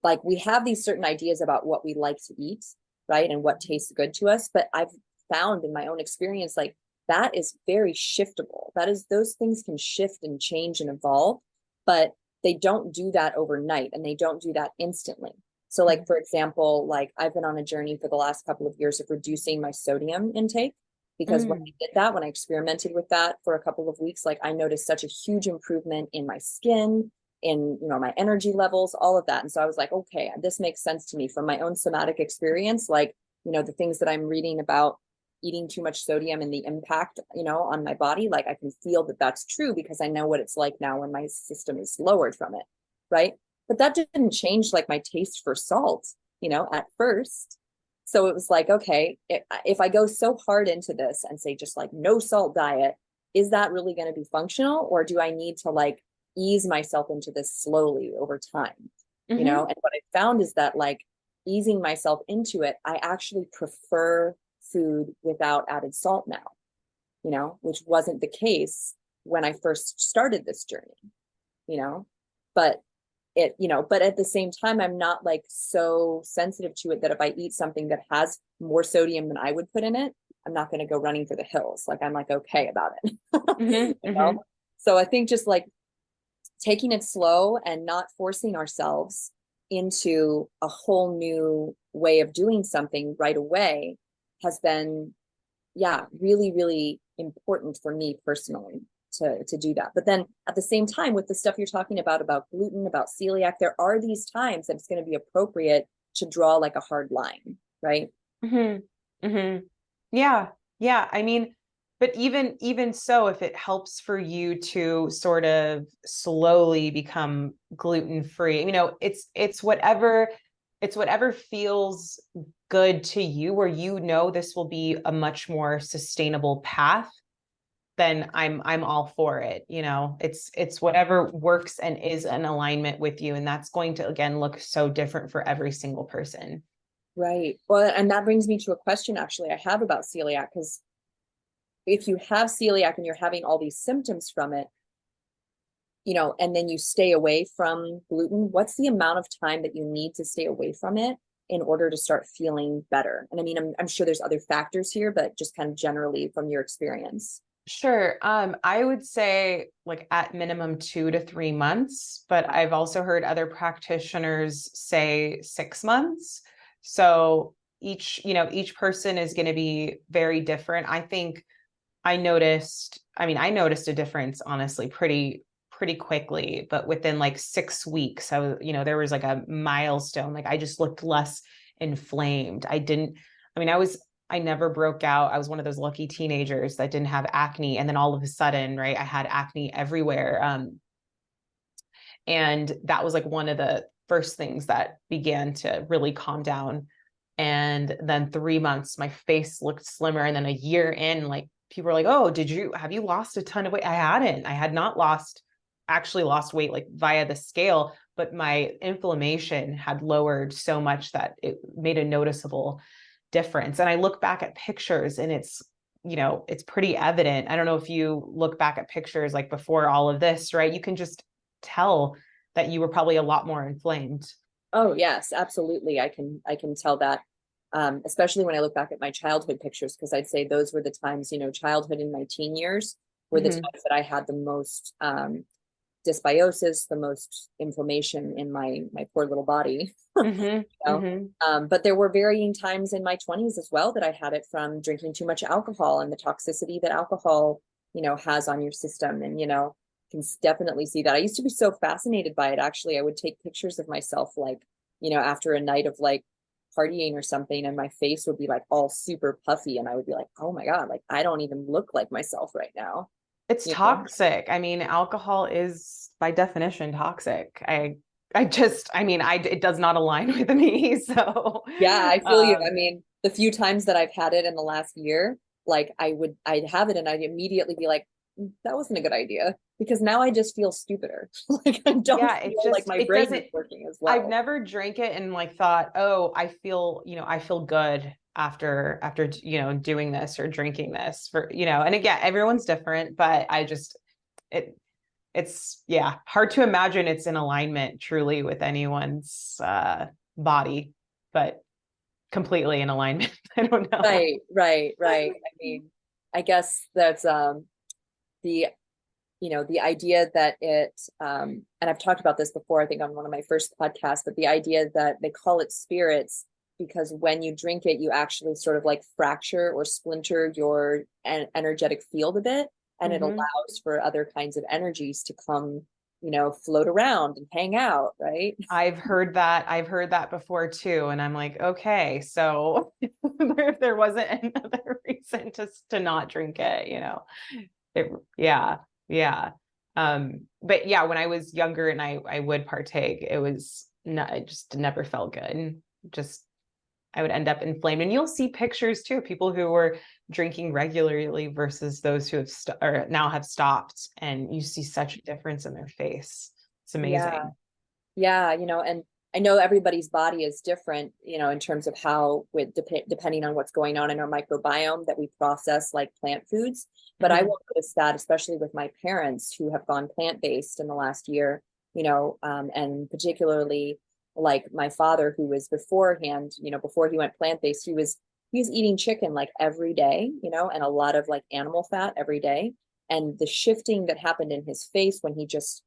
like we have these certain ideas about what we like to eat, right? And what tastes good to us. But I've found in my own experience, like that is very shiftable. Those things can shift and change and evolve, but they don't do that overnight, and they don't do that instantly. So like, for example, like I've been on a journey for the last couple of years of reducing my sodium intake, because when I experimented with that for a couple of weeks, like I noticed such a huge improvement in my skin, in, my energy levels, all of that. And so I was like, okay, this makes sense to me from my own somatic experience. Like, the things that I'm reading about eating too much sodium and the impact, on my body, like I can feel that that's true, because I know what it's like now when my system is lowered from it. Right. But that didn't change like my taste for salt, at first. So it was like, okay, if I go so hard into this and say just like no salt diet, is that really going to be functional? Or do I need to like ease myself into this slowly over time? And what I found is that like easing myself into it, I actually prefer food without added salt now, which wasn't the case when I first started this journey, but but at the same time, I'm not like so sensitive to it that if I eat something that has more sodium than I would put in it, I'm not going to go running for the hills. Like I'm like, okay about it. So I think just like taking it slow and not forcing ourselves into a whole new way of doing something right away has been, really, really important for me personally. to do that. But then at the same time, with the stuff you're talking about gluten, about celiac, there are these times that it's going to be appropriate to draw like a hard line, right? Mm-hmm. Mm-hmm. Yeah. Yeah. I mean, but even so, if it helps for you to sort of slowly become gluten-free, it's whatever feels good to you, or this will be a much more sustainable path, then I'm all for it. It's whatever works and is in alignment with you. And that's going to, again, look so different for every single person. Right. Well, and that brings me to a question actually I have about celiac, because if you have celiac and you're having all these symptoms from it, and then you stay away from gluten, what's the amount of time that you need to stay away from it in order to start feeling better? And I mean, I'm sure there's other factors here, but just kind of generally from your experience. Sure. I would say like at minimum 2 to 3 months, but I've also heard other practitioners say 6 months. So each person is going to be very different. I think I noticed a difference, honestly, pretty quickly, but within like 6 weeks, there was like a milestone. Like I just looked less inflamed. I never broke out. I was one of those lucky teenagers that didn't have acne. And then all of a sudden, right, I had acne everywhere. And that was like one of the first things that began to really calm down. And then 3 months, my face looked slimmer. And then a year in, like people were like, oh, have you lost a ton of weight? I had not actually lost weight like via the scale, but my inflammation had lowered so much that it made a noticeable difference. And I look back at pictures and it's pretty evident. I don't know if you look back at pictures like before all of this, right? You can just tell that you were probably a lot more inflamed. Oh yes, absolutely. I can tell that. Especially when I look back at my childhood pictures, because I'd say those were the times, childhood and my teen years were the times that I had the most dysbiosis, the most inflammation in my poor little body. But there were varying times in my 20s as well that I had it from drinking too much alcohol and the toxicity that alcohol, has on your system. And, can definitely see that. I used to be so fascinated by it. Actually, I would take pictures of myself, like, after a night of like partying or something, and my face would be like all super puffy. And I would be like, oh my God, like I don't even look like myself right now. It's toxic. I mean, alcohol is by definition toxic. It does not align with me. So yeah, I feel you. I mean, the few times that I've had it in the last year, like I'd have it and I'd immediately be like, that wasn't a good idea, because now I just feel studier. Like I don't feel like my brain is working as well. I've never drank it and like thought, oh, I feel good after doing this or drinking this and again, everyone's different, but it's hard to imagine it's in alignment truly with anyone's body, but completely in alignment. I don't know. Right. I mean, I guess that's the the idea that it and I've talked about this before, I think on one of my first podcasts, but the idea that they call it spirits because when you drink it, you actually sort of like fracture or splinter your energetic field a bit, and it allows for other kinds of energies to come, float around and hang out, right? I've heard that before too. And I'm like, okay, so if there wasn't another reason to not drink it, but yeah, when I was younger and I would partake, it just never felt good. Just, I would end up inflamed. And you'll see pictures too, people who were drinking regularly versus those who now have stopped, and you see such a difference in their face. It's amazing. Yeah, and I know everybody's body is different, in terms of how, depending on what's going on in our microbiome, that we process like plant foods. But I will notice that, especially with my parents who have gone plant-based in the last year, and particularly like my father, who was beforehand, before he went plant-based, he was eating chicken like every day, and a lot of like animal fat every day. And the shifting that happened in his face when he just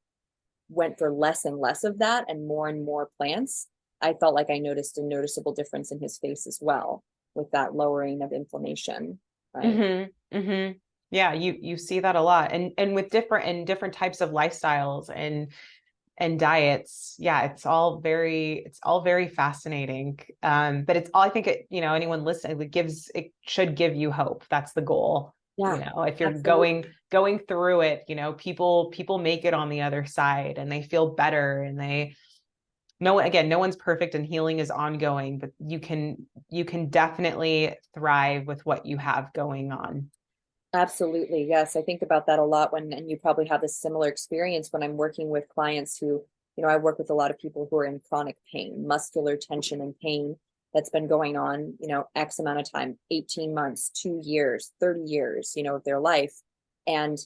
went for less and less of that and more plants, I felt like I noticed a noticeable difference in his face as well, with that lowering of inflammation. Right. Yeah, you see that a lot. And with different types of lifestyles and diets. Yeah, it's all very fascinating. But it's all, I think it, anyone listening, it should give you hope. That's the goal. Yeah, If you're absolutely. going through it, people make it on the other side and they feel better, and no one's perfect, and healing is ongoing, but you can definitely thrive with what you have going on. Absolutely. Yes. I think about that a lot and you probably have this similar experience when I'm working with clients who, I work with a lot of people who are in chronic pain, muscular tension and pain that's been going on, X amount of time, 18 months, 2 years, 30 years, of their life. And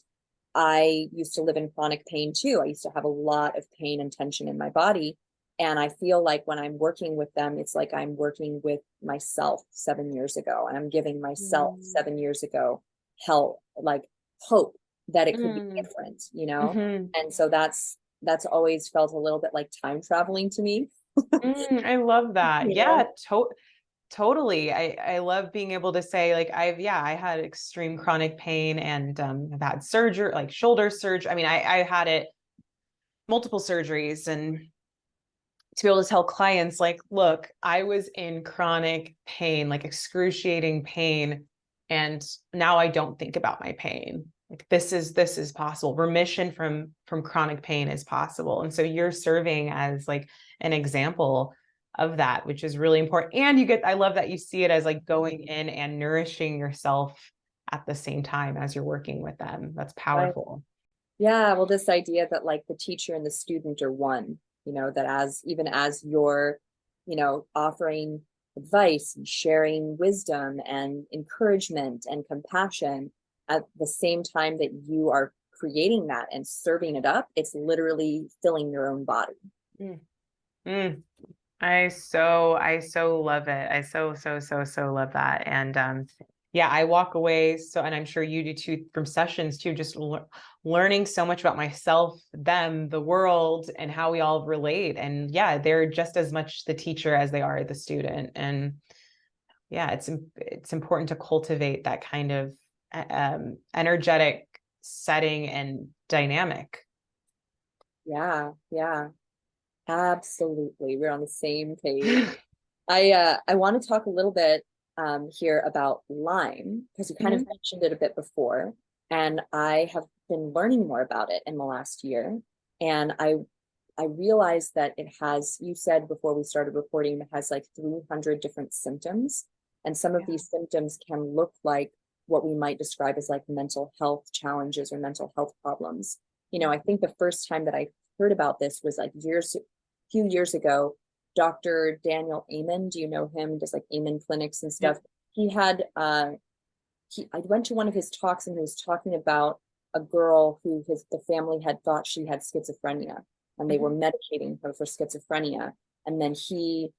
I used to live in chronic pain too. I used to have a lot of pain and tension in my body. And I feel like when I'm working with them, it's like I'm working with myself 7 years ago, and I'm giving myself Mm. 7 years ago help, like hope that it could be Mm. different. Mhm. And so that's always felt a little bit like time traveling to me. I love that. you Yeah, know totally. I love being able to say, like, I had extreme chronic pain, and I've had surgery, like shoulder surgery. I mean, I had it multiple surgeries, and to be able to tell clients, like, look, I was in chronic pain, like excruciating pain, and now I don't think about my pain. Like, this is possible. Remission from chronic pain is possible. And so you're serving as like an example of that, which is really important. And I love that you see it as like going in and nourishing yourself at the same time as you're working with them. That's right. powerful. Yeah, well, this idea that like the teacher and the student are one, that even as you're, offering advice and sharing wisdom and encouragement and compassion at the same time that you are creating that and serving it up, it's literally filling your own body. Mm. Mm. I so love it. I so love that. And yeah, I walk away, and I'm sure you do too, from sessions too, just learning so much about myself, them, the world, and how we all relate. And yeah, they're just as much the teacher as they are the student. And yeah, it's important to cultivate that kind of energetic setting and dynamic. Yeah, yeah, absolutely. We're on the same page. I want to talk a little bit here about Lyme, because you kind of Mhm. mentioned it a bit before, and I have been learning more about it in the last year. And I realized that it has, you said before we started recording, it has like 300 different symptoms. And some of Yeah. these symptoms can look like what we might describe as like mental health challenges or mental health problems. I think the first time that I heard about this was like few years ago. Dr. Daniel Amen, do you know him? He does like Amen clinics and stuff. Yep. He had I went to one of his talks, and he was talking about a girl who the family had thought she had schizophrenia, and they were Mhm. medicating her for schizophrenia. And then he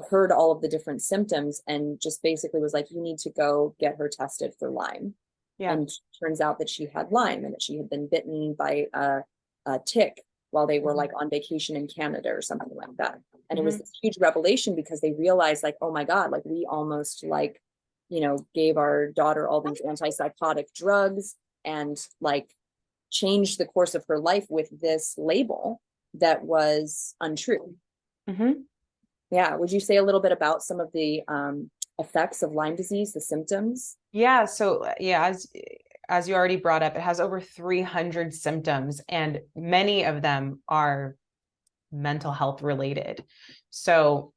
heard all of the different symptoms and just basically was like, you need to go get her tested for Lyme. Yeah. And turns out that she had Lyme, and that she had been bitten by a tick while they were like Mhm. on vacation in Canada or something like that. And it was Mhm. this huge revelation, because they realized like, oh my God, like we almost like, gave our daughter all these antipsychotic drugs and like changed the course of her life with this label that was untrue. Mhm. Yeah. Would you say a little bit about some of the effects of Lyme disease, the symptoms? Yeah. So yeah, as you already brought up, it has over 300 symptoms, and many of them are mental health related. So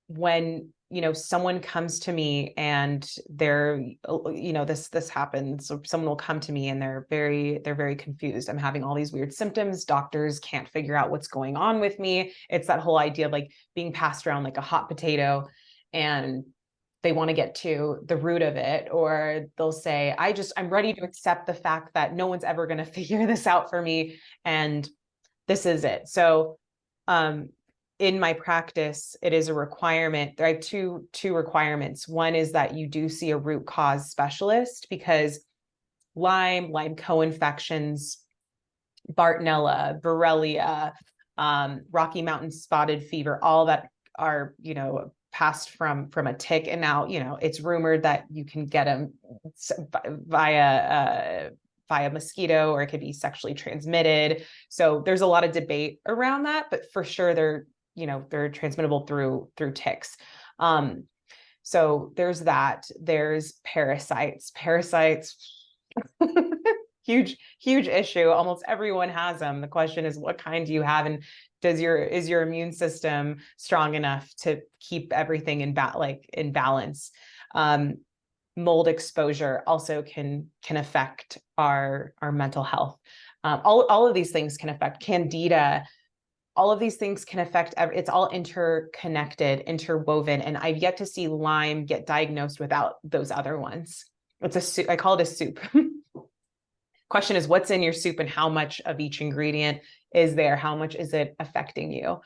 when someone comes to me and they're this happens, so someone will come to me and they're very confused. I'm having all these weird symptoms. Doctors can't figure out what's going on with me. It's that whole idea of like being passed around like a hot potato, and they want to get to the root of it. Or they'll say, I'm ready to accept the fact that no one's ever going to figure this out for me, and this is it. So um in my practice, it is a requirement. I have two requirements. One is that you do see a root cause specialist, because Lyme co-infections, Bartonella, Borrelia, Rocky Mountain spotted fever, all that are, passed from a tick, and now, you know, it's rumored that you can get them via mosquito, or it could be sexually transmitted. So there's a lot of debate around that, but for sure they're, you know, they're transmittable through ticks. So there's that. There's parasites. Huge issue. Almost everyone has them. The question is, what kind do you have, and is your immune system strong enough to keep everything in balance? Mold exposure also can affect our mental health. All of these things can affect candida. All of these things can affect, it's all interconnected, interwoven. And I've yet to see Lyme get diagnosed without those other ones. It's a soup. I call it a soup. Question is, what's in your soup, and how much of each ingredient is there? How much is it affecting you?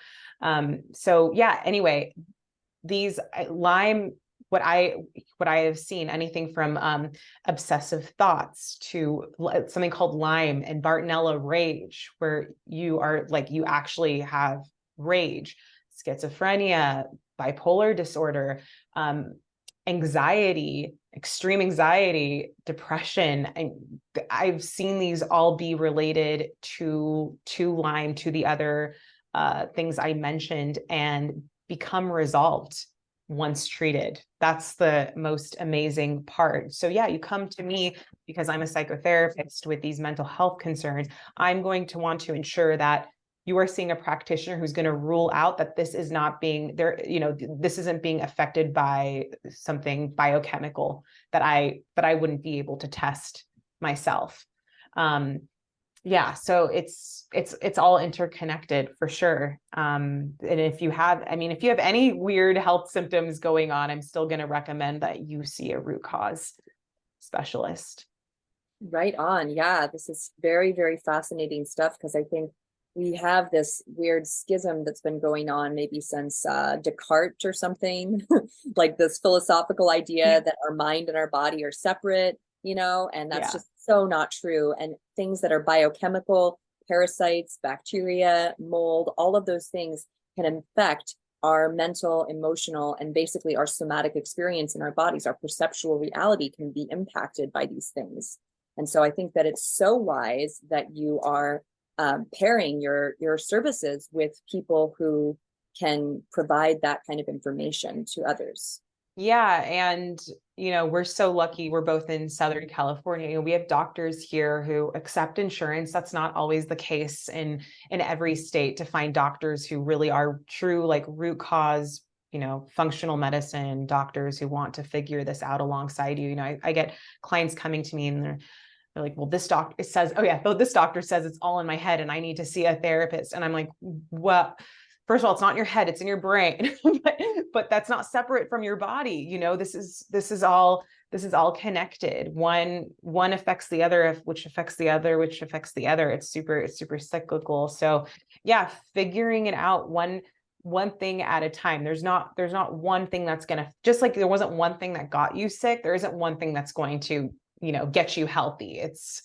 So yeah, anyway, these Lyme, what I have seen, anything from obsessive thoughts to something called Lyme and Bartonella rage, where you actually have rage, schizophrenia, bipolar disorder, anxiety, extreme anxiety, depression. And I've seen these all be related to Lyme, to the other things I mentioned, and become resolved once treated. That's the most amazing part. So yeah, you come to me because I'm a psychotherapist with these mental health concerns. I'm going to want to ensure that you are seeing a practitioner who's going to rule out that this is not being there, you know, this isn't being affected by something biochemical that I wouldn't be able to test myself. Yeah, so it's all interconnected for sure. And if you have any weird health symptoms going on, I'm still going to recommend that you see a root cause specialist. Right on. Yeah, this is very, very fascinating stuff, because I think we have this weird schism that's been going on maybe since Descartes or something, like this philosophical idea that our mind and our body are separate, you know, and that's just so not true. And things that are biochemical, parasites, bacteria, mold, all of those things can affect our mental, emotional, and basically our somatic experience in our bodies. Our perceptual reality can be impacted by these things. And so I think that it's so wise that you are pairing your services with people who can provide that kind of information to others. Yeah. And, you know, we're so lucky. We're both in Southern California. We have doctors here who accept insurance. That's not always the case in every state, to find doctors who really are true, like root cause, you know, functional medicine doctors who want to figure this out alongside you. You know, I get clients coming to me and they're like, well, this doctor says, oh yeah, this doctor says it's all in my head and I need to see a therapist. And I'm like, well, first of all, it's not in your head, it's in your brain, but that's not separate from your body. You know, this is all connected. One affects the other, which affects the other, which affects the other. It's super cyclical. So yeah, figuring it out one thing at a time. There's not one thing that's going to, just like there wasn't one thing that got you sick, there isn't one thing that's going to, you know, get you healthy. It's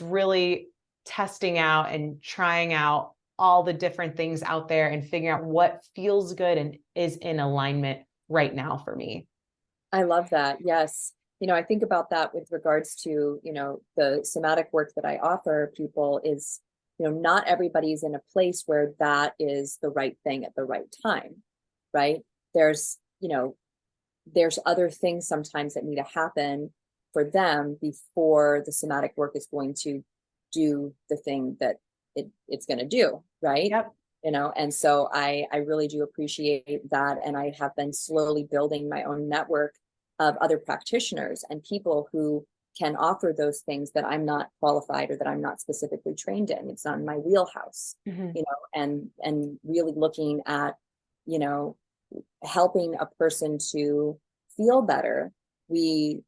really testing out and trying out all the different things out there and figuring out what feels good and is in alignment right now for me. I love that. Yes. You know, I think about that with regards to, you know, the somatic work that I offer people is, you know, not everybody's in a place where that is the right thing at the right time, right? There's, you know, there's other things sometimes that need to happen for them before the somatic work is going to do the thing that it's going to do, right? Yep. You know, and so I really do appreciate that. And I have been slowly building my own network of other practitioners and people who can offer those things that I'm not qualified or that I'm not specifically trained in. It's not in my wheelhouse, you know, and really looking at, you know, helping a person to feel better. We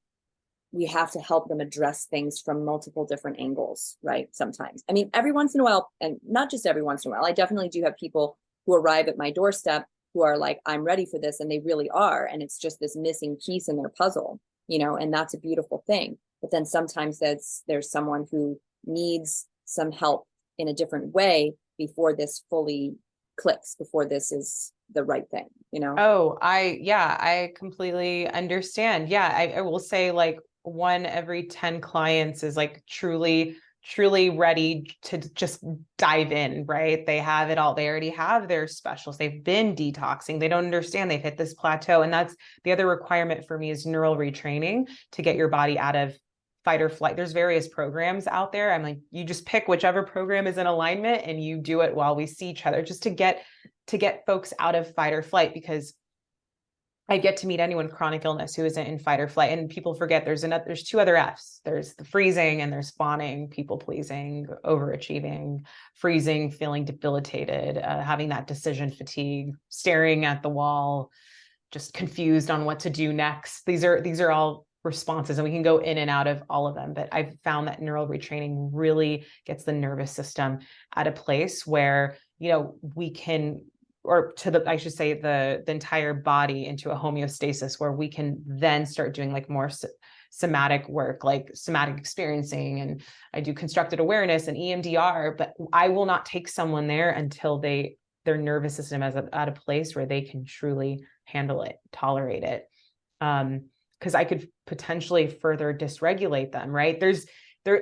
have to help them address things from multiple different angles, right? Sometimes, I mean, every once in a while, and not just every once in a while, I definitely do have people who arrive at my doorstep who are like, I'm ready for this. And they really are. And it's just this missing piece in their puzzle, you know, and that's a beautiful thing. But then sometimes there's someone who needs some help in a different way before this fully clicks before this is the right thing, you know? Oh, I completely understand. Yeah, I will say like 1 every 10 clients is like truly ready to just dive in, right? They have it all. They already have their specials. They've been detoxing. They don't understand. They've hit this plateau. And that's the other requirement for me is neural retraining to get your body out of fight or flight. There's various programs out there. I'm like, you just pick whichever program is in alignment and you do it while we see each other, just to get folks out of fight or flight, because I get to meet anyone with chronic illness who isn't in fight or flight. And people forget there's 2 other F's. There's the freezing and there's fawning, people pleasing, overachieving, freezing, feeling debilitated, having that decision fatigue, staring at the wall, just confused on what to do next. These are all responses, and we can go in and out of all of them. But I've found that neural retraining really gets the nervous system at a place where, we can, or I should say the entire body into a homeostasis where we can then start doing like more somatic work, like somatic experiencing. And I do constructed awareness and EMDR, but I will not take someone there until their nervous system is at a place where they can truly handle it, tolerate it. Because I could potentially further dysregulate them, right?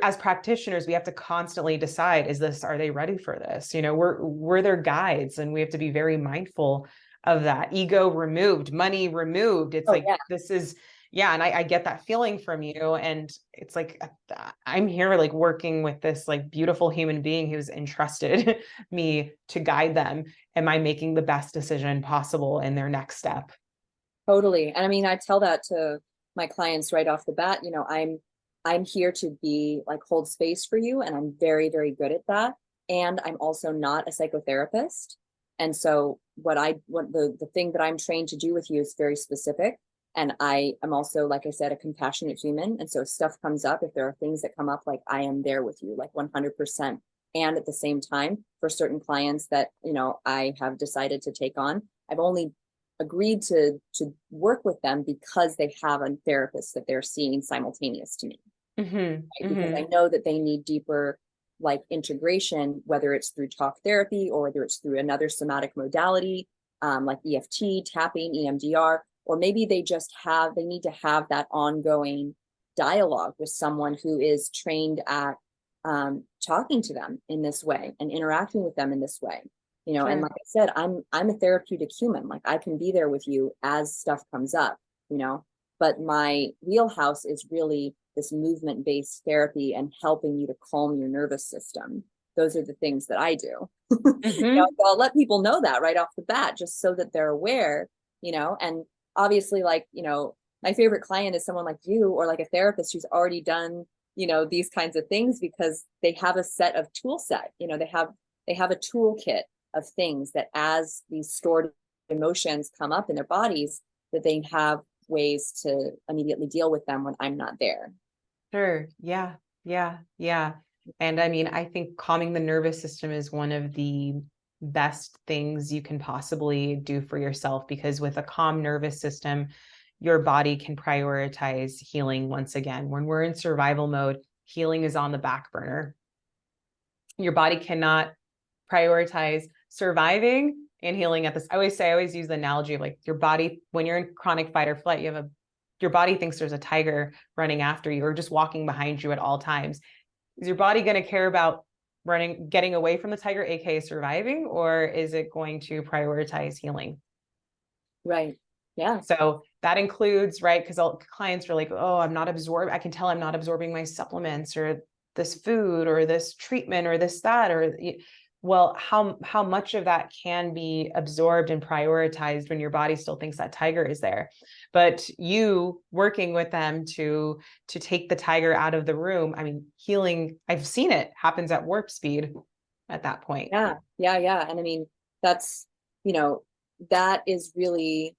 As practitioners, we have to constantly decide, are they ready for this? We're their guides, and we have to be very mindful of that. Ego removed, money removed. It's This is, and I get that feeling from you. And it's like, I'm here like working with this like beautiful human being who's entrusted me to guide them. Am I making the best decision possible in their next step? Totally. And I mean, I tell that to my clients right off the bat. I'm here to be like hold space for you, and I'm very, very good at that. And I'm also not a psychotherapist. And so the thing that I'm trained to do with you is very specific. And I am also, like I said, a compassionate human. And so if stuff comes up, if there are things that come up, like I am there with you, like 100%. And at the same time, for certain clients that, I have decided to take on, I've only agreed to work with them because they have a therapist that they're seeing simultaneous to me. Mm-hmm. Right? Mm-hmm. Because I know that they need deeper like integration, whether it's through talk therapy or whether it's through another somatic modality, like EFT, tapping, EMDR, or maybe they need to have that ongoing dialogue with someone who is trained at talking to them in this way and interacting with them in this way. Sure. And like I said, I'm a therapeutic human. Like I can be there with you as stuff comes up, but my wheelhouse is really this movement-based therapy and helping you to calm your nervous system. Those are the things that I do. Mm-hmm. So I'll let people know that right off the bat, just so that they're aware, and obviously like, my favorite client is someone like you, or like a therapist who's already done, these kinds of things, because they have a set of tool set, they have a toolkit of things that as these stored emotions come up in their bodies, that they have ways to immediately deal with them when I'm not there. Sure. Yeah. And I mean, I think calming the nervous system is one of the best things you can possibly do for yourself, because with a calm nervous system, your body can prioritize healing once again. When we're in survival mode, healing is on the back burner. Your body cannot prioritize surviving and healing at this. I always use the analogy of like your body, when you're in chronic fight or flight, your body thinks there's a tiger running after you or just walking behind you at all times. Is your body going to care about getting away from the tiger, aka surviving, or is it going to prioritize healing? Right. Yeah. So that includes, right, because clients are like, oh, I can tell I'm not absorbing my supplements or this food or this treatment or this, that, or well, how much of that can be absorbed and prioritized when your body still thinks that tiger is there? But you working with them to take the tiger out of the room, I mean, healing, I've seen it happens at warp speed at that point. Yeah. And I mean, that's, that is really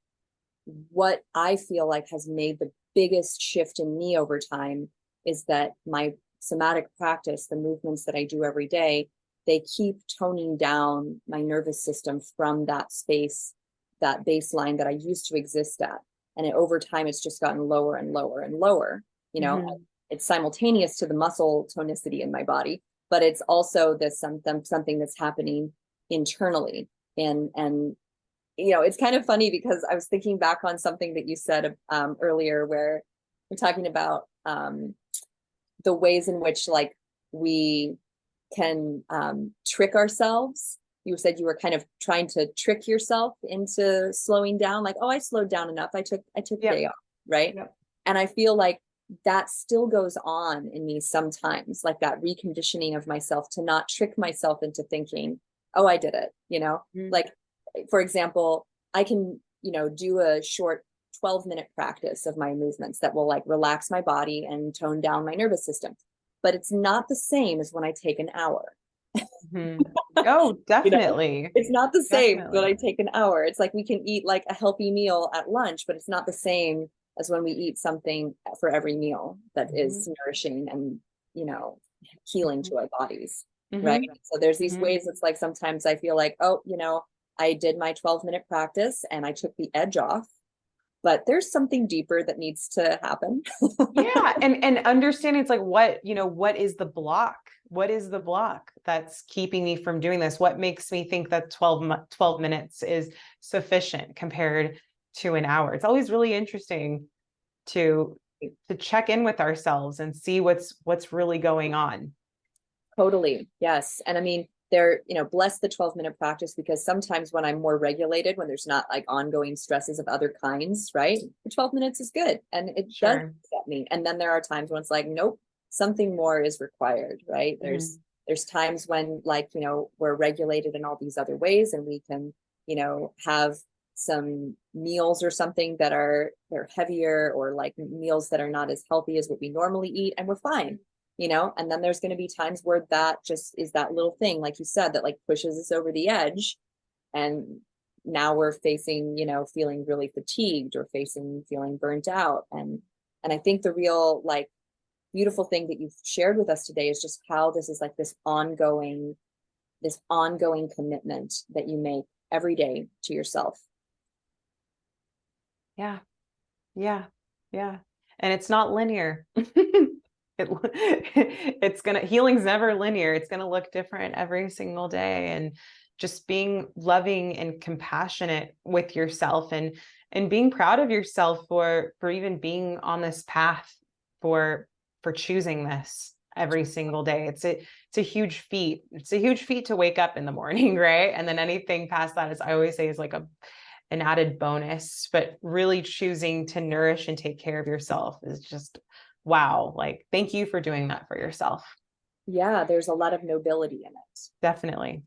what I feel like has made the biggest shift in me over time, is that my somatic practice, the movements that I do every day, they keep toning down my nervous system from that space, that baseline that I used to exist at. And over time, it's just gotten lower and lower and lower. Mm-hmm. It's simultaneous to the muscle tonicity in my body, but it's also something that's happening internally. And it's kind of funny because I was thinking back on something that you said earlier, where we're talking about the ways in which like we can trick ourselves. You said you were kind of trying to trick yourself into slowing down, like, oh, I slowed down enough. I took a day off, right? Yep. And I feel like that still goes on in me sometimes, like that reconditioning of myself to not trick myself into thinking, oh, I did it, like, for example, I can, do a short 12-minute practice of my movements that will like relax my body and tone down my nervous system. But it's not the same as when I take an hour. Oh, definitely. It's not the same when I take an hour. It's like we can eat like a healthy meal at lunch, but it's not the same as when we eat something for every meal that is nourishing and, healing to our bodies. Right. So there's these ways. It's like sometimes I feel like, oh, I did my 12-minute practice and I took the edge off, but there's something deeper that needs to happen. Yeah. And understanding it's like, what is the block? What is the block that's keeping me from doing this? What makes me think that 12 minutes is sufficient compared to an hour? It's always really interesting to check in with ourselves and see what's really going on. Totally. Yes. And I mean, bless the 12-minute practice, because sometimes when I'm more regulated, when there's not like ongoing stresses of other kinds, right? The 12 minutes is good. And it does get me. And then there are times when it's like, nope, something more is required, right? There's times when like, we're regulated in all these other ways and we can, have some meals or something that they're heavier, or like meals that are not as healthy as what we normally eat, and we're fine. And then there's going to be times where that just is that little thing, like you said, that like pushes us over the edge. And now we're facing, feeling really fatigued, or feeling burnt out. And I think the real like beautiful thing that you've shared with us today is just how this is like this ongoing commitment that you make every day to yourself. Yeah. Yeah. Yeah. And it's not linear. Healing's never linear. It's going to look different every single day. And just being loving and compassionate with yourself, and being proud of yourself for even being on this path, for choosing this every single day. It's a huge feat. It's a huge feat to wake up in the morning, right? And then anything past that, as I always say, is like an added bonus. But really choosing to nourish and take care of yourself is just wow. Like, thank you for doing that for yourself. Yeah, there's a lot of nobility in it. Definitely.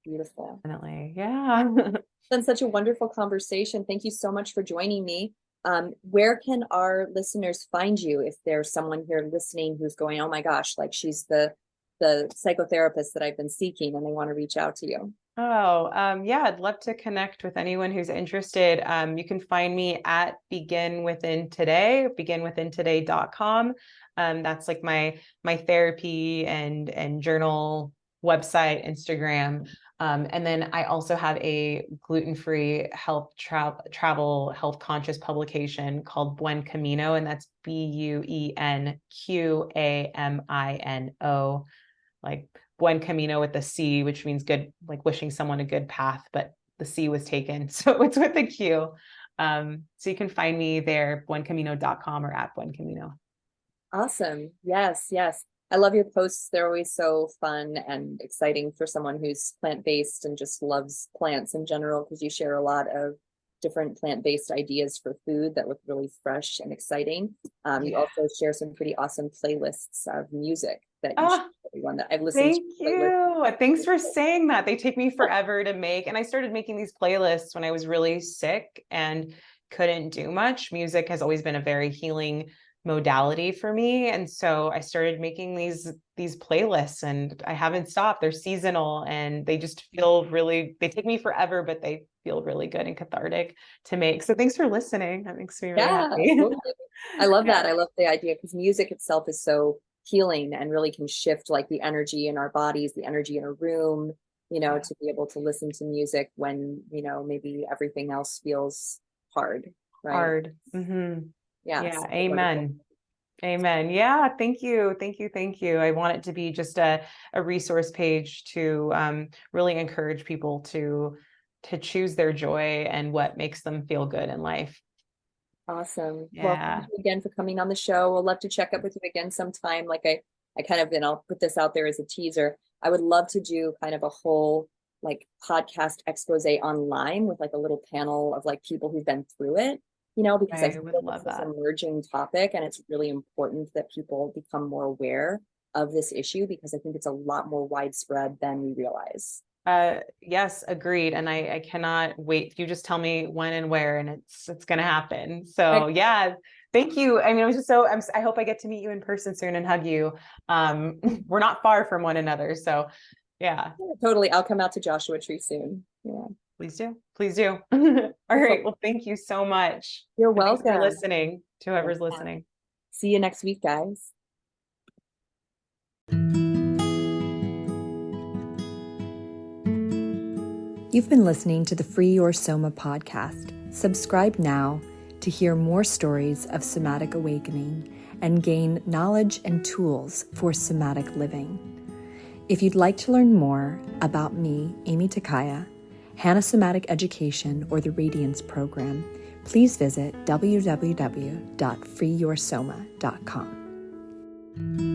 Beautiful. Definitely. Yeah. It's been such a wonderful conversation. Thank you so much for joining me. Where can our listeners find you if there's someone here listening who's going, oh my gosh, like she's the psychotherapist that I've been seeking, and they want to reach out to you? Oh, yeah, I'd love to connect with anyone who's interested. You can find me at Begin Within Today, beginwithintoday.com. That's like my therapy and journal website, Instagram. And then I also have a gluten-free health travel health conscious publication called Buen Camino, and that's BUENQAMINO, like Buen Camino with the C, which means good, like wishing someone a good path, but the C was taken. So it's with the Q. So you can find me there, buencamino.com or at Buen Camino. Awesome. Yes, yes. I love your posts. They're always so fun and exciting for someone who's plant-based and just loves plants in general, because you share a lot of different plant-based ideas for food that look really fresh and exciting. You also share some pretty awesome playlists of music that you share with everyone that I've listened to. Thank you. Thanks for saying that. They take me forever to make. And I started making these playlists when I was really sick and couldn't do much. Music has always been a very healing modality for me. And so I started making these playlists, and I haven't stopped. They're seasonal and they just feel they take me forever, but they feel really good and cathartic to make. So thanks for listening. That makes me really happy. Totally. I love that. I love the idea, because music itself is so healing and really can shift like the energy in our bodies, the energy in a room, to be able to listen to music when, maybe everything else feels hard, right? Hard. Mm-hmm. Yeah. Yeah. Amen. Amen. Yeah. Thank you. Thank you. Thank you. I want it to be just a resource page to really encourage people to choose their joy and what makes them feel good in life. Awesome. Well, Yeah. thank you again for coming on the show. We'll love to check up with you again sometime. Like I kind of, and I'll put this out there as a teaser. I would love to do kind of a whole like podcast expose online with like a little panel of like people who've been through it, because I I feel would like love it's this that. emerging topic and it's really important that people become more aware of this issue because I think it's a lot more widespread than we realize. Yes, agreed. And I cannot wait. You just tell me when and where, and it's going to happen. So yeah, thank you. I mean, it was just I hope I get to meet you in person soon and hug you. We're not far from one another. So yeah. Totally. I'll come out to Joshua Tree soon. Yeah. Please do. Please do. All right. Well, thank you so much. You're And thanks welcome. for listening to whoever's listening. See you next week, guys. You've been listening to the Free Your Soma podcast. Subscribe now to hear more stories of somatic awakening and gain knowledge and tools for somatic living. If you'd like to learn more about me, Amy Takaya, Hannah Somatic Education, or the Radiance Program, please visit www.freeyoursoma.com.